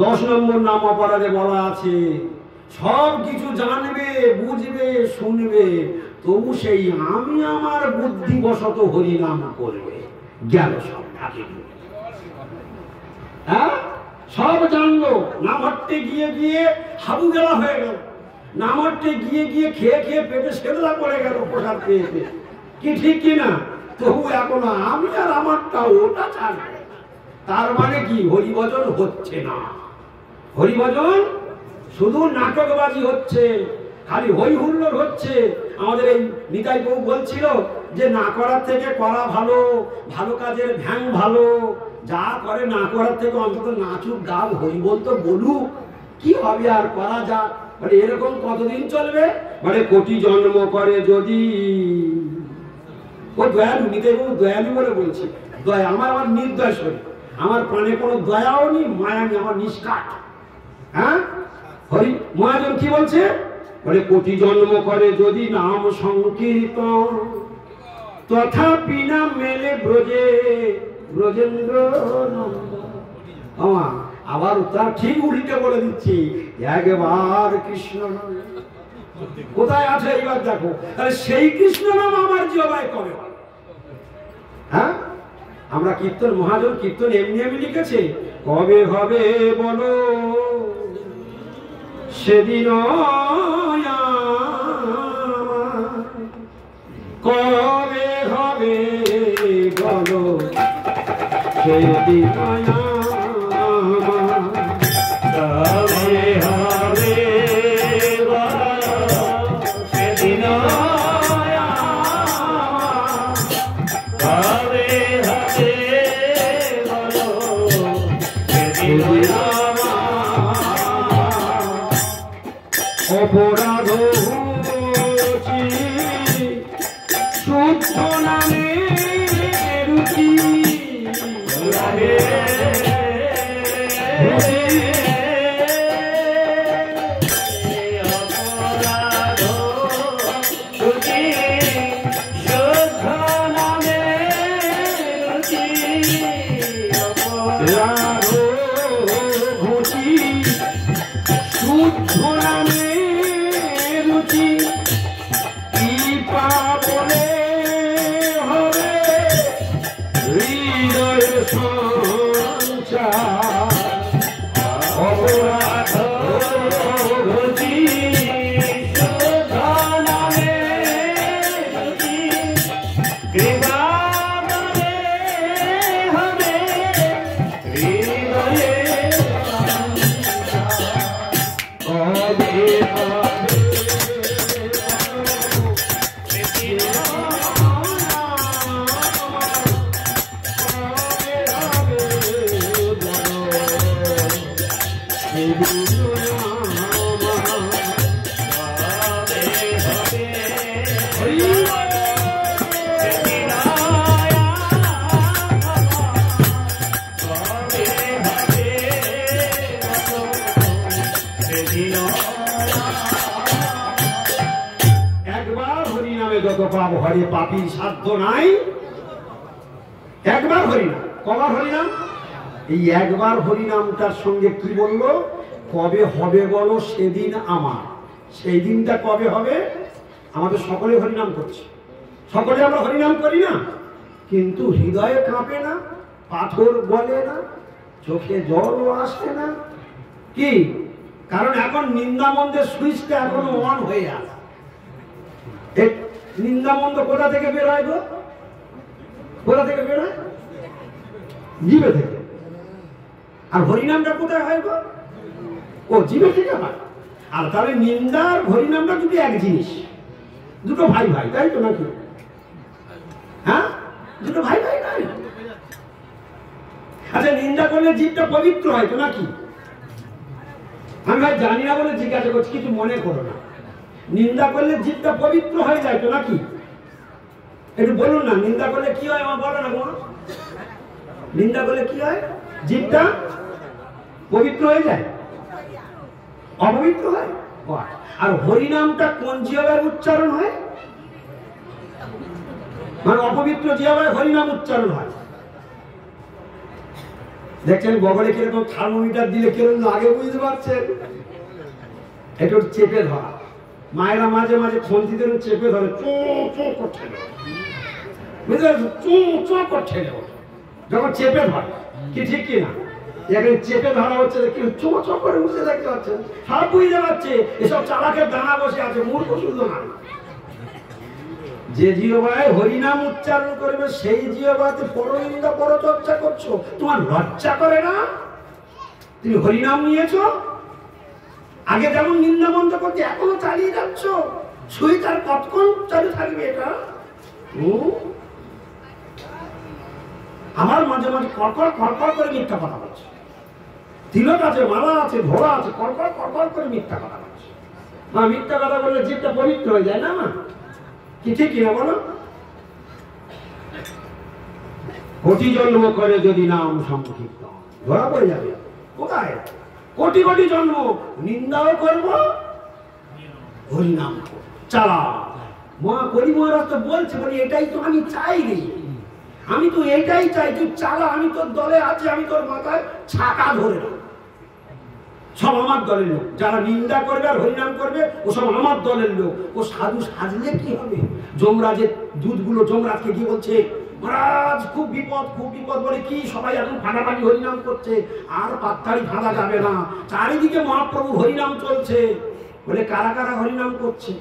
10 নম্বর নাম অপরাধে বলা আছে, সব কিছু জানবে, বুঝবে, শুনবে, তবু সেই আমি আমার বুদ্ধিবশত হরিনাম করবে। গেল সব ঢাকে। হ্যাঁ, সব জানলো, নাম হট্টে গিয়ে গিয়ে হাবু গেলা হয়ে গেল। নাম হট্টে গিয়ে গিয়ে খেয়ে খেয়ে পেটে সেদলা পড়ে গেল প্রসাদ পেয়ে পেয়ে, কি ঠিক কিনা? তবু এখন আমি আর আমারটা ওটা ছাড়বে। তার মানে কি? হরিভজন হচ্ছে না। হরিভজন শুধু নাটকবাজি হচ্ছে, খালি হই হুল্লোড় হচ্ছে। আমাদের এই নিতাই বাবু বলছিল যে না করার থেকে করা ভালো, ভালো কাজের ভ্যাং ভালো। যা করে না করার থেকে অন্তত নাচুক, গাল, হরি বলতো বলুক, কি হবে আর করা যাক। মানে এরকম কতদিন চলবে? মানে কোটি জন্ম করে যদি। ও দয়ালু, নিতাই বাবু দয়ালু বলে বলছি। দয়া আমার নির্দয় শরীর, আমার প্রাণে কোনো দয়াও নেই, মায়া নেই, আমার নিষ্কাট। হ্যাঁ, হরি মহাজন কি বলছে? বলে কোটি জন্ম করে যদি নাম সংকীর্তন, তথাপি না মেলে ব্রজে ব্রজেন্দ্র নন্দন। আবার তার ঠিক উল্টে বলে দিচ্ছি, একবার কৃষ্ণ নাম কোথায় আছে এইবার দেখো। তাহলে সেই কৃষ্ণ নাম আমার জিহ্বায় কবে হবে? হ্যাঁ, আমরা কীর্তন, মহাজন কীর্তন এমনি এমনি লিখেছে, কবে হবে বলো সেদিন, কবে হবে বলো সেদিন, কবে হবে সেদিন, কবে হবে বলো সেদিন। অপরাধ শুদ্ধ নামে রুচি, অপরাধ রুচি, শুদ্ধ নামে রুচি, অপরাধ রুচি, শুদ্ধ নামে রুচি, কি পাবনে হবে হৃদয় সঞ্চার, অপরাধ রুচি, শুদ্ধ নামে রুচি, কৃপা বলে হবে হৃদয়ে সঞ্চার। কবে হবে পাপ হরে পাপীর সাধ্য নাই। একবার হরিনাম, কবার হরিনাম? এই একবার হরিনামটার সঙ্গে কি বললো? কবে হবে বলো সেদিন আমার। সেই দিনটা কবে হবে? আমাদের সকলে হরিনাম করছে, সকলে আমরা হরিনাম করি না, কিন্তু হৃদয়ে কাঁপে না, পাথর বলে না, চোখে জলও আসে না। কি কারণ? এখন নিন্দামন্দের সুইচটা এখনো অন হয়ে আছে। নিন্দামন্দ কোথা থেকে বের হয় গো? কোথা থেকে বের হয়? জিভে থেকে। আর হরিনামটা কোথায় হয় গো? ও জিভে থেকে হয়। আর তাহলে নিন্দা আর হরিনামটা দুটো এক জিনিস, দুটো ভাই ভাই, তাই তো নাকি? হ্যাঁ, দুটো ভাই ভাই নাই? আচ্ছা, নিন্দা করলে জীবটা পবিত্র হয় তো নাকি? আমি ভাই জানি না বলে জিজ্ঞাসা করছি, কিছু মনে করো না। নিন্দা করলে জীবটা পবিত্র হয়ে যায় তো নাকি? একটু বলুন না, নিন্দা করলে কি হয়? আমার বলো না কোনো। নিন্দা করলে কি হয়? জীবটা পবিত্র হয়ে যায়, অপবিত্র হয়। আর হরিনামটা কোন জিহ্বার উচ্চারণ হয়? মানে অপবিত্র জিহ্বায় হরিনাম উচ্চারণ হয়। দেখছেন বগলে কিরকম থার্মোমিটার দিলে কিরকম লাগে, বুঝতে পারছেন? একটু চেপে ধরা। মায়েরা মাঝে মাঝে খন্তিদের চেপে ধরে, চো চো করছে, বুঝতে পারছেন? চো চো করছে যখন চেপে ধরে। কি ঠিক কিনা? এখানে চেপে ধরা হচ্ছে, চো চো করে উঠে দেখতে পাচ্ছেন, সব বুঝতে পারছে এসব চালাকের দানা বসে আছে, মূর্খ শুদ্ধ না। যে জিহ্বায় হরিনাম উচ্চারণ করবে সেই জিহ্বাতে পরনিন্দা পরচর্চা করছো, তোমার লজ্জা করে না? তুমি হরিনাম নিয়েছো, আগে যেমন নিন্দা বন্ধ করতে এখনো চালিয়ে যাচ্ছ, সুইচ আর কতক্ষণ চালু থাকবে এটা? আমার মাঝে মাঝে কড়কড় কড়কড় করে মিথ্যা কথা বলছে, তিলক আছে, মালা আছে, ঘোড়া আছে, কড়কড় কড়কড় করে মিথ্যা কথা বলছে। মিথ্যা কথা বললে জীবটা পবিত্র হয়ে যায় না? কি ঠিক কিনা বলো? কোটি জন্ম করে যদি নাম সংকীর্তন, ধরা পড়ে যাবে। কোথায়? কোটি কোটি জন্ম নিন্দাও করবো, হরিনাম চালা। করি মহারাজ তো বলছে, বলি এটাই তো আমি চাই রে, আমি তো এটাই চাই, তুই চালা, আমি তোর দলে আছি, আমি তোর মাথায় ছাকা ধরে না। সব আমার দলের লোক, যারা নিন্দা করবে আর হরিনাম করবে ও সব আমার দলের লোক। ও সাধু সাজলে কি হবে? যমরাজের দুধগুলো যমরাজকে কি বলছে? মহারাজ খুব বিপদ, খুব বিপদ। বলে কি? সবাই এখন ফাটাফাটি হরিনাম করছে, আর পাত্তারি ফাঁদা যাবে না, চারিদিকে মহাপ্রভু হরিনাম চলছে। বলে কারা কারা হরিনাম করছে?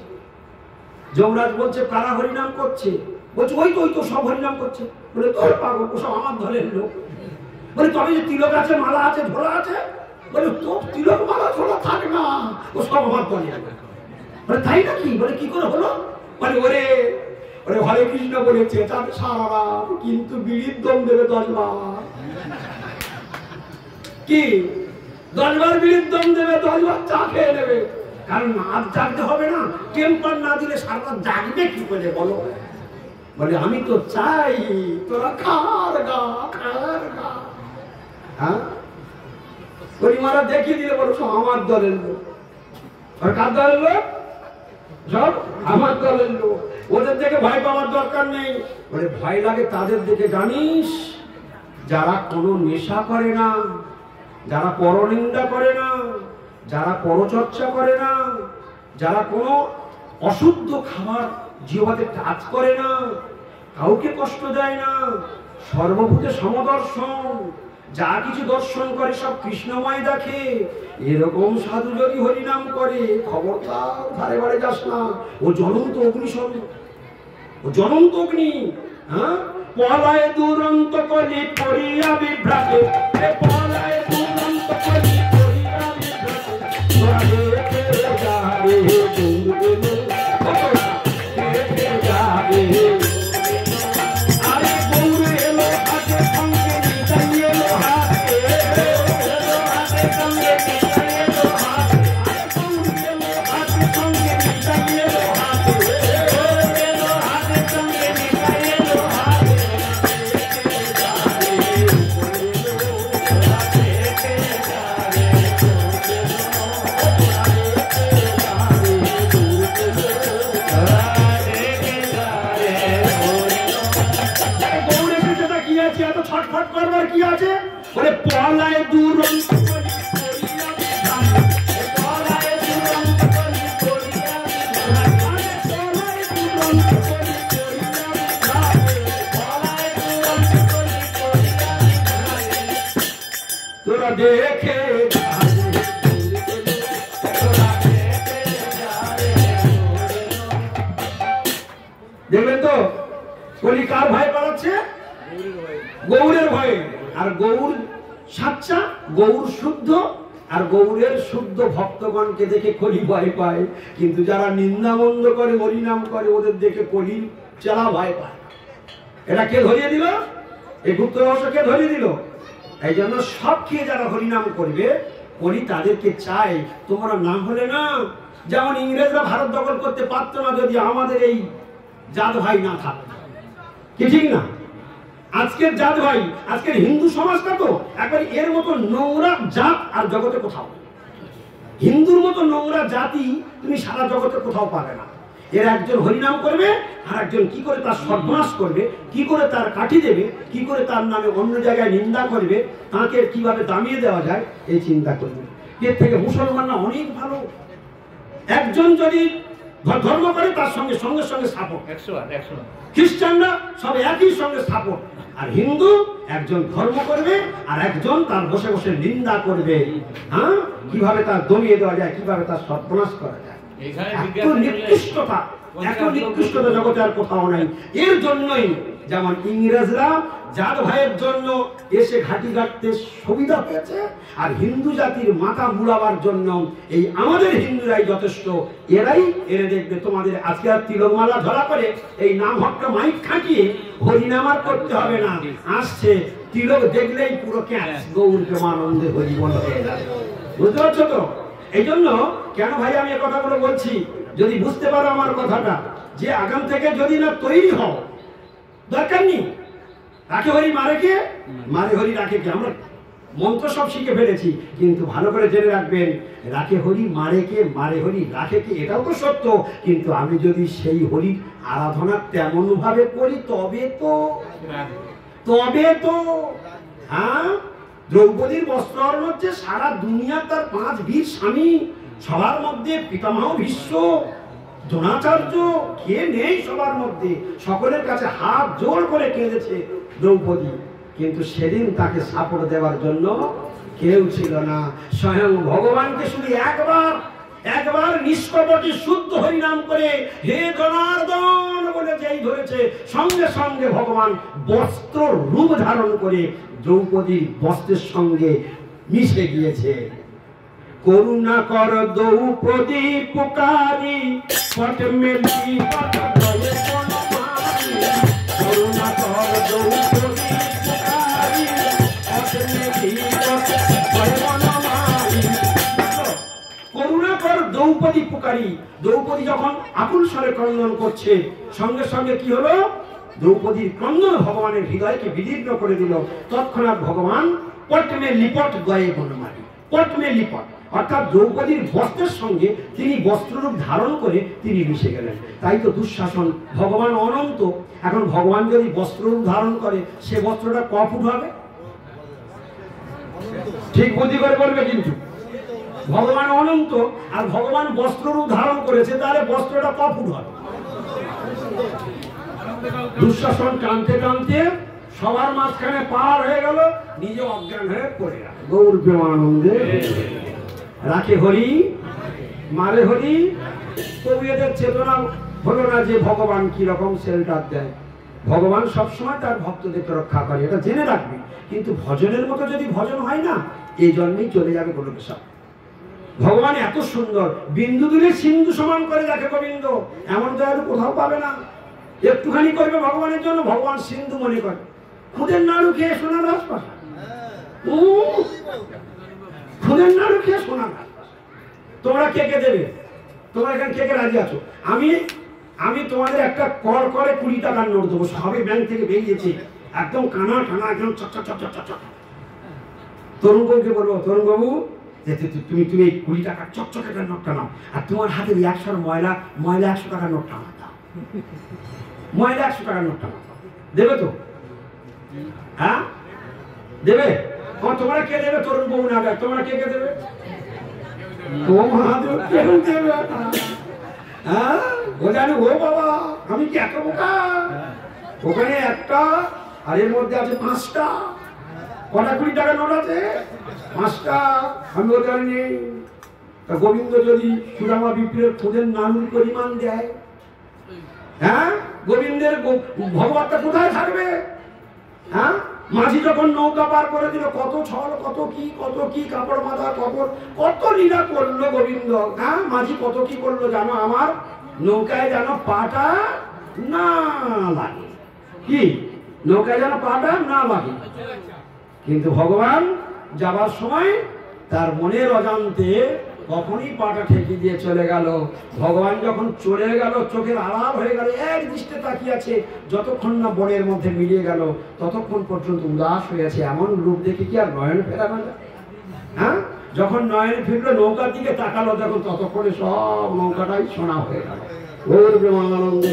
যমরাজ বলছে কারা হরিনাম করছে? বলছে ওই তো, ওই তো সব হরিনাম করছে। বলে তোর পাগল, ও সব আমার দলের লোক। বলে তবে যে তিলক আছে, মালা আছে, ঝোলা আছে? বলে তোর তিলক মালা ঝোলা থাক না, ও সব আমার দলের লোক। বলে তাই নাকি? বলে কি করে হলো? বলে ওরে ওরে হরে কৃষ্ণ বলেছে তার সারা রাত, কিন্তু বিড়ির দম দেবে 10 বার। কি 10 বার বিড়ির দম দেবে, 10 বার চা খেয়ে নেবে। কারণ নাচ জাগতে হবে না, টেম্পার না দিলে সারা রাত জাগবে কি করে বলো? বলে আমি তো চাই তোরা খার গা, খার গা। হ্যাঁ, পরিমারা দেখিয়ে দিলে বলো সব আমার দলের লোক। আর কার দলের লোক? সব আমার দলের লোক। ওদের থেকে ভয় পাওয়ার দরকার নেই। বলে ভয় লাগে তাদের দিকে জানিস, যারা কোনো নেশা করে না, যারা পরনিন্দা করে না, যারা পরচর্চা করে না, যারা কোনো অশুদ্ধ খাবার জিহ্বাতে টাচ করে না, কাউকে কষ্ট দেয় না, সর্বভূতে সমদর্শন, যা কিছু দর্শন করে সব কৃষ্ণময় দেখে, এরকম সাধু যদি হরিনাম করে খবরদার ধারে বাড়ে যাস না। ও জ্বলন্ত অগ্নি, ও জ্বলন্ত অগ্নি। হ্যাঁ, পলায় দুরন্ত কলি পড়িয়া বিভ্রাটে, পলায় দুরন্ত কলি পড়িয়া বিভ্রাটে, কি আছে এত ছটফট করবার কি আছে? বলে পলায় দুরন্ত তোরা দেখে দেখবেন তো কলি কার ভয় পালাচ্ছে? গৌরের ভয়ে। আর গৌর সাচ্চা, গৌর শুদ্ধ, আর গৌরের শুদ্ধ ভক্তগণকে দেখে কলি ভয় পায়। কিন্তু যারা নিন্দা মন্দ করে, হরিনাম করে, ওদের দেখে কলি চেলা ভয় পায়। এটা কে ধরিয়ে দিল? এই গুপ্ত রহস্য কে ধরিয়ে দিল? এই জন্য সব খেয়ে যারা হরিনাম করবে, কলি তাদেরকে চায় তোমরা না হলে না। যেমন ইংরেজরা ভারত দখল করতে পারতো না যদি আমাদের এই জাত ভাই না থাকতো, কি ঠিক না? আজকের জাত ভাই, আজকের হিন্দু সমাজটা তো একবার এর মতো নোংরা জাত আর জগতে কোথাও, হিন্দুর মতো নোংরা জাতি তুমি সারা জগতে কোথাও পাবে না। এর একজন হরিনাম করবে, আর একজন কি করে তার সর্বনাশ করবে, কি করে তার কাঠি দেবে, কি করে তার নামে অন্য জায়গায় নিন্দা করবে, তাকে কিভাবে দামিয়ে দেওয়া যায় এই চিন্তা করবে। এর থেকে মুসলমানরা অনেক ভালো। একজন যদি ধর্ম করে তার সঙ্গে সঙ্গে সঙ্গে সাপোর্ট, খ্রিস্টানরা সব একই সঙ্গে সাপোর্ট। আর হিন্দু একজন ধর্ম করবে আর একজন তার বসে বসে নিন্দা করবে। হ্যাঁ, কিভাবে তার দমিয়ে দেওয়া যায়, কিভাবে তার সর্বনাশ করা যায়। এত নিকৃষ্টতা, এত নিকৃষ্টতা জগতে আর কোথাও নাই। এর জন্যই যেমন ইংরেজরা জাত ভাইয়ের জন্য এসে ঘাঁটি গাড়তে সুবিধা পেয়েছে, আর হিন্দু জাতির মাথা মুড়াবার জন্য এই আমাদের হিন্দুরাই যথেষ্ট। এরাই এরে দেখবে তোমাদের আজকে আর তিলকমালা ধরা করে এই নাম হকটা মাইক খাটিয়ে হরিনামার করতে হবে না। আসছে তিলক দেখলেই পুরো ক্যাচ, গৌর প্রেমানন্দে হরি বল হয়ে যাবে। বুঝতে পারছো তো? এই জন্য কেন ভাই আমি এ কথাগুলো বলছি, যদি বুঝতে পারো আমার কথাটা, যে আগাম থেকে যদি না তৈরি হও, দরকার নেই রাখে হরি মারে কে, মারে হরি রাখে কে। আমরা মন্ত্র সব শিখে ফেলেছি, কিন্তু ভালো করে জেনে রাখবেন, রাখে হরি মারে কে, মারে হরি রাখে কে, এটাও তো সত্য। কিন্তু আমি যদি সেই হরি আরাধনা তেমন ভাবে করি তবে তো হ্যাঁ, দ্রৌপদীর বস্ত্রহরণ হচ্ছে সারা দুনিয়া তার 5 বীর স্বামী, সবার মধ্যে পিতামহ ভীষ্ম, দ্রোণাচার্য, কে নেই সবার মধ্যে, সকলের কাছে হাত জোর করে কেঁদেছে দ্রৌপদী। কিন্তু সেদিন তাকে সাপোর্ট দেওয়ার জন্য কেউ ছিল না। স্বয়ং ভগবানকে শুধু একবার নিষ্কপটে শুদ্ধ হরিনাম করে হে জনার্দন বলে যেই ধরেছে, সঙ্গে সঙ্গে ভগবান বস্ত্র রূপ ধারণ করে দ্রৌপদীর বস্ত্রের সঙ্গে মিশে গিয়েছে। করুণা কর দ্রৌপদী পুকারি, পট মেলি পট বলে বনমালী। করুণা কর দ্রৌপদী পুকারি, পট মেলি পট বলে বনমালী। করুণা কর দ্রৌপদী পুকারি। দ্রৌপদী যখন আকুল স্বরে ক্রন্দন করছে, সঙ্গে সঙ্গে কি হলো? দ্রৌপদীর ক্রন্দন ভগবানের হৃদয়কে বিদীর্ণ করে দিল। তৎক্ষণাৎ ভগবান পট মে লিপট গয়ে বনমালী, পট মে লিপট, অর্থাৎ দ্রৌপদীর বস্ত্রের সঙ্গে তিনি বস্ত্ররূপ ধারণ করে তিনি মিশে গেলেন। তাই তো দুঃশাসন, ভগবান অনন্ত, এখন ভগবান যদি বস্ত্ররূপ ধারণ করে সে বস্ত্রটা ক ফুট হবে? ঠিক বুদ্ধি করে বলবে। কিন্তু ভগবান অনন্ত আর ভগবান বস্ত্ররূপ ধারণ করেছে, তাহলে বস্ত্রটা ক ফুট হবে? দুঃশাসন টানতে টানতে সবার মাঝখানে পার হয়ে গেল, নিজে অজ্ঞান হয়ে পড়ে গেল। গৌর প্রেমানন্দে রাখে হরি মারে হরি। তবু এদের চেতনা হলো না যে ভগবান কি রকম শেল্টার দেয়। ভগবান সবসময় তার ভক্তদেরকে রক্ষা করে, এটা জেনে রাখবি। কিন্তু ভজনের মতো যদি ভজন হয় না, এই জন্মেই চলে যাবে গোলকেশব। ভগবান এত সুন্দর, বিন্দু দূরে সিন্ধু সমান করে দেখে গোবিন্দ, এমন দয়ালু কোথাও পাবে না। একটুখানি করবে ভগবানের জন্য, ভগবান সিন্ধু মনে করে। খুদের নাড়ু খেয়ে সোনার রাজপ্রাসাদ, খুদের নাড়ু খেয়ে সোনার রাজপ্রাসাদ। তোমরা কে কে দেবে? তোমরা এখানে কে কে রাজি আছো? আমি তোমাদের একটা কর করে 20 টাকার নোট দেবো, সবে ব্যাংক থেকে বেরিয়েছে, একদম কানা টানা, একদম চকচক। তরুণ বাবুকে বলবো, তরুণ বাবু তুমি এই 20 টাকার চকচকের নোটটা নাও, আর তোমার হাতে 100 ময়লা 100 টাকার নোটটা আমার দাও, ময়লা 100 টাকার নোটটা আমার দাও। দেবে তো? হ্যাঁ দেবে? তোমরা কে দেবে? তরুণ বউ না দেয়, তোমরা কে কে দেবে? ও মহাদেব কেউ দেবে না। হ্যাঁ ও জানে, ও বাবা আমি কি এত বোকা? ওখানে একটা আর এর মধ্যে আছে 5টা। কটা 20 টাকা নোট আছে? 5টা। আমি ও জানি। তা গোবিন্দ যদি সুদামা বিপ্রের খোঁজের নানুর পরিমাণ দেয়, হ্যাঁ গোবিন্দের ভগবানটা কোথায় থাকবে? হ্যাঁ মাঝি যখন নৌকা পার করে দিল, কত ছল, কত কি কাপড় মাথা কাপড়, কত লীলা করলো গোবিন্দ। হ্যাঁ মাঝি কত কি করলো জানো? আমার নৌকায় যেন পাটা না লাগে। কি নৌকায় যেন পাটা না লাগে। কিন্তু ভগবান যাবার সময় তার মনের অজান্তে কখনই পাটা ঠেকে দিয়ে চলে গেল। ভগবান যখন চলে গেল, চোখের আড়াল হয়ে গেল, এক দৃষ্টে তাকিয়ে আছে। যতক্ষণ না বনের মধ্যে মিলিয়ে গেল ততক্ষণ পর্যন্ত উদাস হয়ে আছে। এমন রূপ দেখে কি আর নয়ন ফেরানো যায়? হ্যাঁ যখন নয়ন ফিরলো, নৌকার দিকে তাকালো, যখন ততক্ষণে সব নৌকাটাই সোনা হয়ে গেল। ওর প্রেমানন্দে।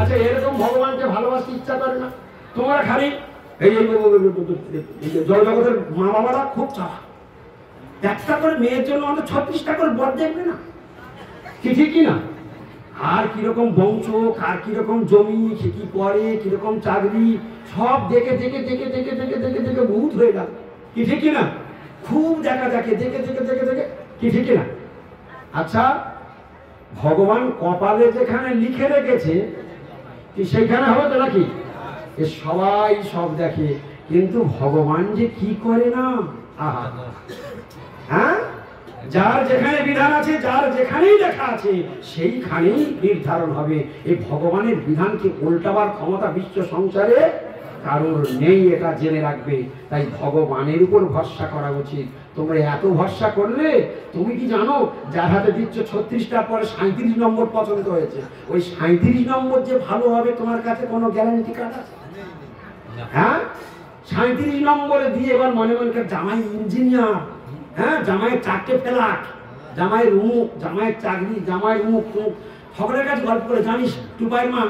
আচ্ছা এরকম ভগবানকে ভালোবাসতে ইচ্ছা করে না? তোমরা খালি এই জগতের মা বাবারা খুব চাওয়া, একটা করে মেয়ের জন্য অন্তত 36টা করে বর দেখবে না? কি ঠিক না? আর কিরকম বংশ, কার কিরকম জমি, সে কি করে, কিরকম চাকরি, সব দেখে দেখে দেখে দেখে দেখে দেখে দেখে বহুত হয়ে গেল। কি ঠিক না? খুব দেখা দেখে দেখে দেখে দেখে দেখে। কি ঠিক না? আচ্ছা ভগবান কপালে যেখানে লিখে রেখেছে কি সেইখানে হবে তো নাকি? সবাই সব দেখে, কিন্তু ভগবান যে কি করে না। আহা হ্যাঁ যার যেখানে বিধান আছে, যার যেখানেই লেখা আছে সেইখানেই নির্ধারণ হবে। এই ভগবানের বিধানকে উল্টাবার ক্ষমতা বিশ্ব সংসারে কারোর নেই, এটা জেনে রাখবে। তাই ভগবানের উপর ভরসা করা উচিত। তোমরা এত ভরসা করলে, তুমি কি জানো যার হাতে দিচ্ছ 36টার পরে 37 নম্বর পছন্দ হয়েছে, ওই 37 নম্বর যে ভালো হবে তোমার কাছে কোনো গ্যারান্টি কার্ড আছে? হ্যাঁ 37 নম্বরে দিয়ে এবার মনে মনে জামাই ইঞ্জিনিয়ার, হ্যাঁ জামাইয়ের 4টে ফ্ল্যাট, জামাইয়ের উমুক, জামাইয়ের চাকরি, জামাইয়ের উমুক উমুক, সকলের কাছে গল্প করে, জানিস টুপাইয়ের মা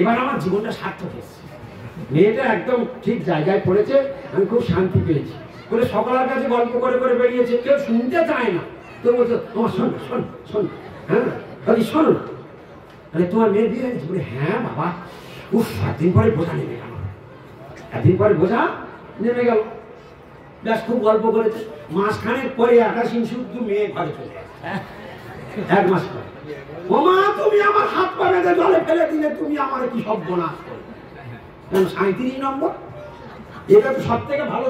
এবার আমার জীবনটা সার্থক হয়েছে, মেয়েটা একদম ঠিক জায়গায় পড়েছে, আমি খুব শান্তি পেয়েছি বলে সকলের কাছে গল্প করে করে বেরিয়েছে। কেউ শুনতে চায় না, তো বলছে তোমার শোন শোন শোন, হ্যাঁ শোনো না, তাহলে তোমার মেয়ের বিয়ে হয়েছে? বলে হ্যাঁ বাবা, উফ 7 দিন পরে বোঝা নেমে গেল, 1 দিন পরে বোঝা নেমে গেল। ব্যাস খুব গল্প করেছে। মাসখানেক পরে 21 শুদ্ধ মেয়ে ঘরে চলে আসে। 1 মাস পরে, ও মা তুমি আমার হাত পা বেঁধে জলে ফেলে দিলে, তুমি আমার কি সব বোনাস করো? 37 নম্বর, এটা তো সব থেকে ভালো।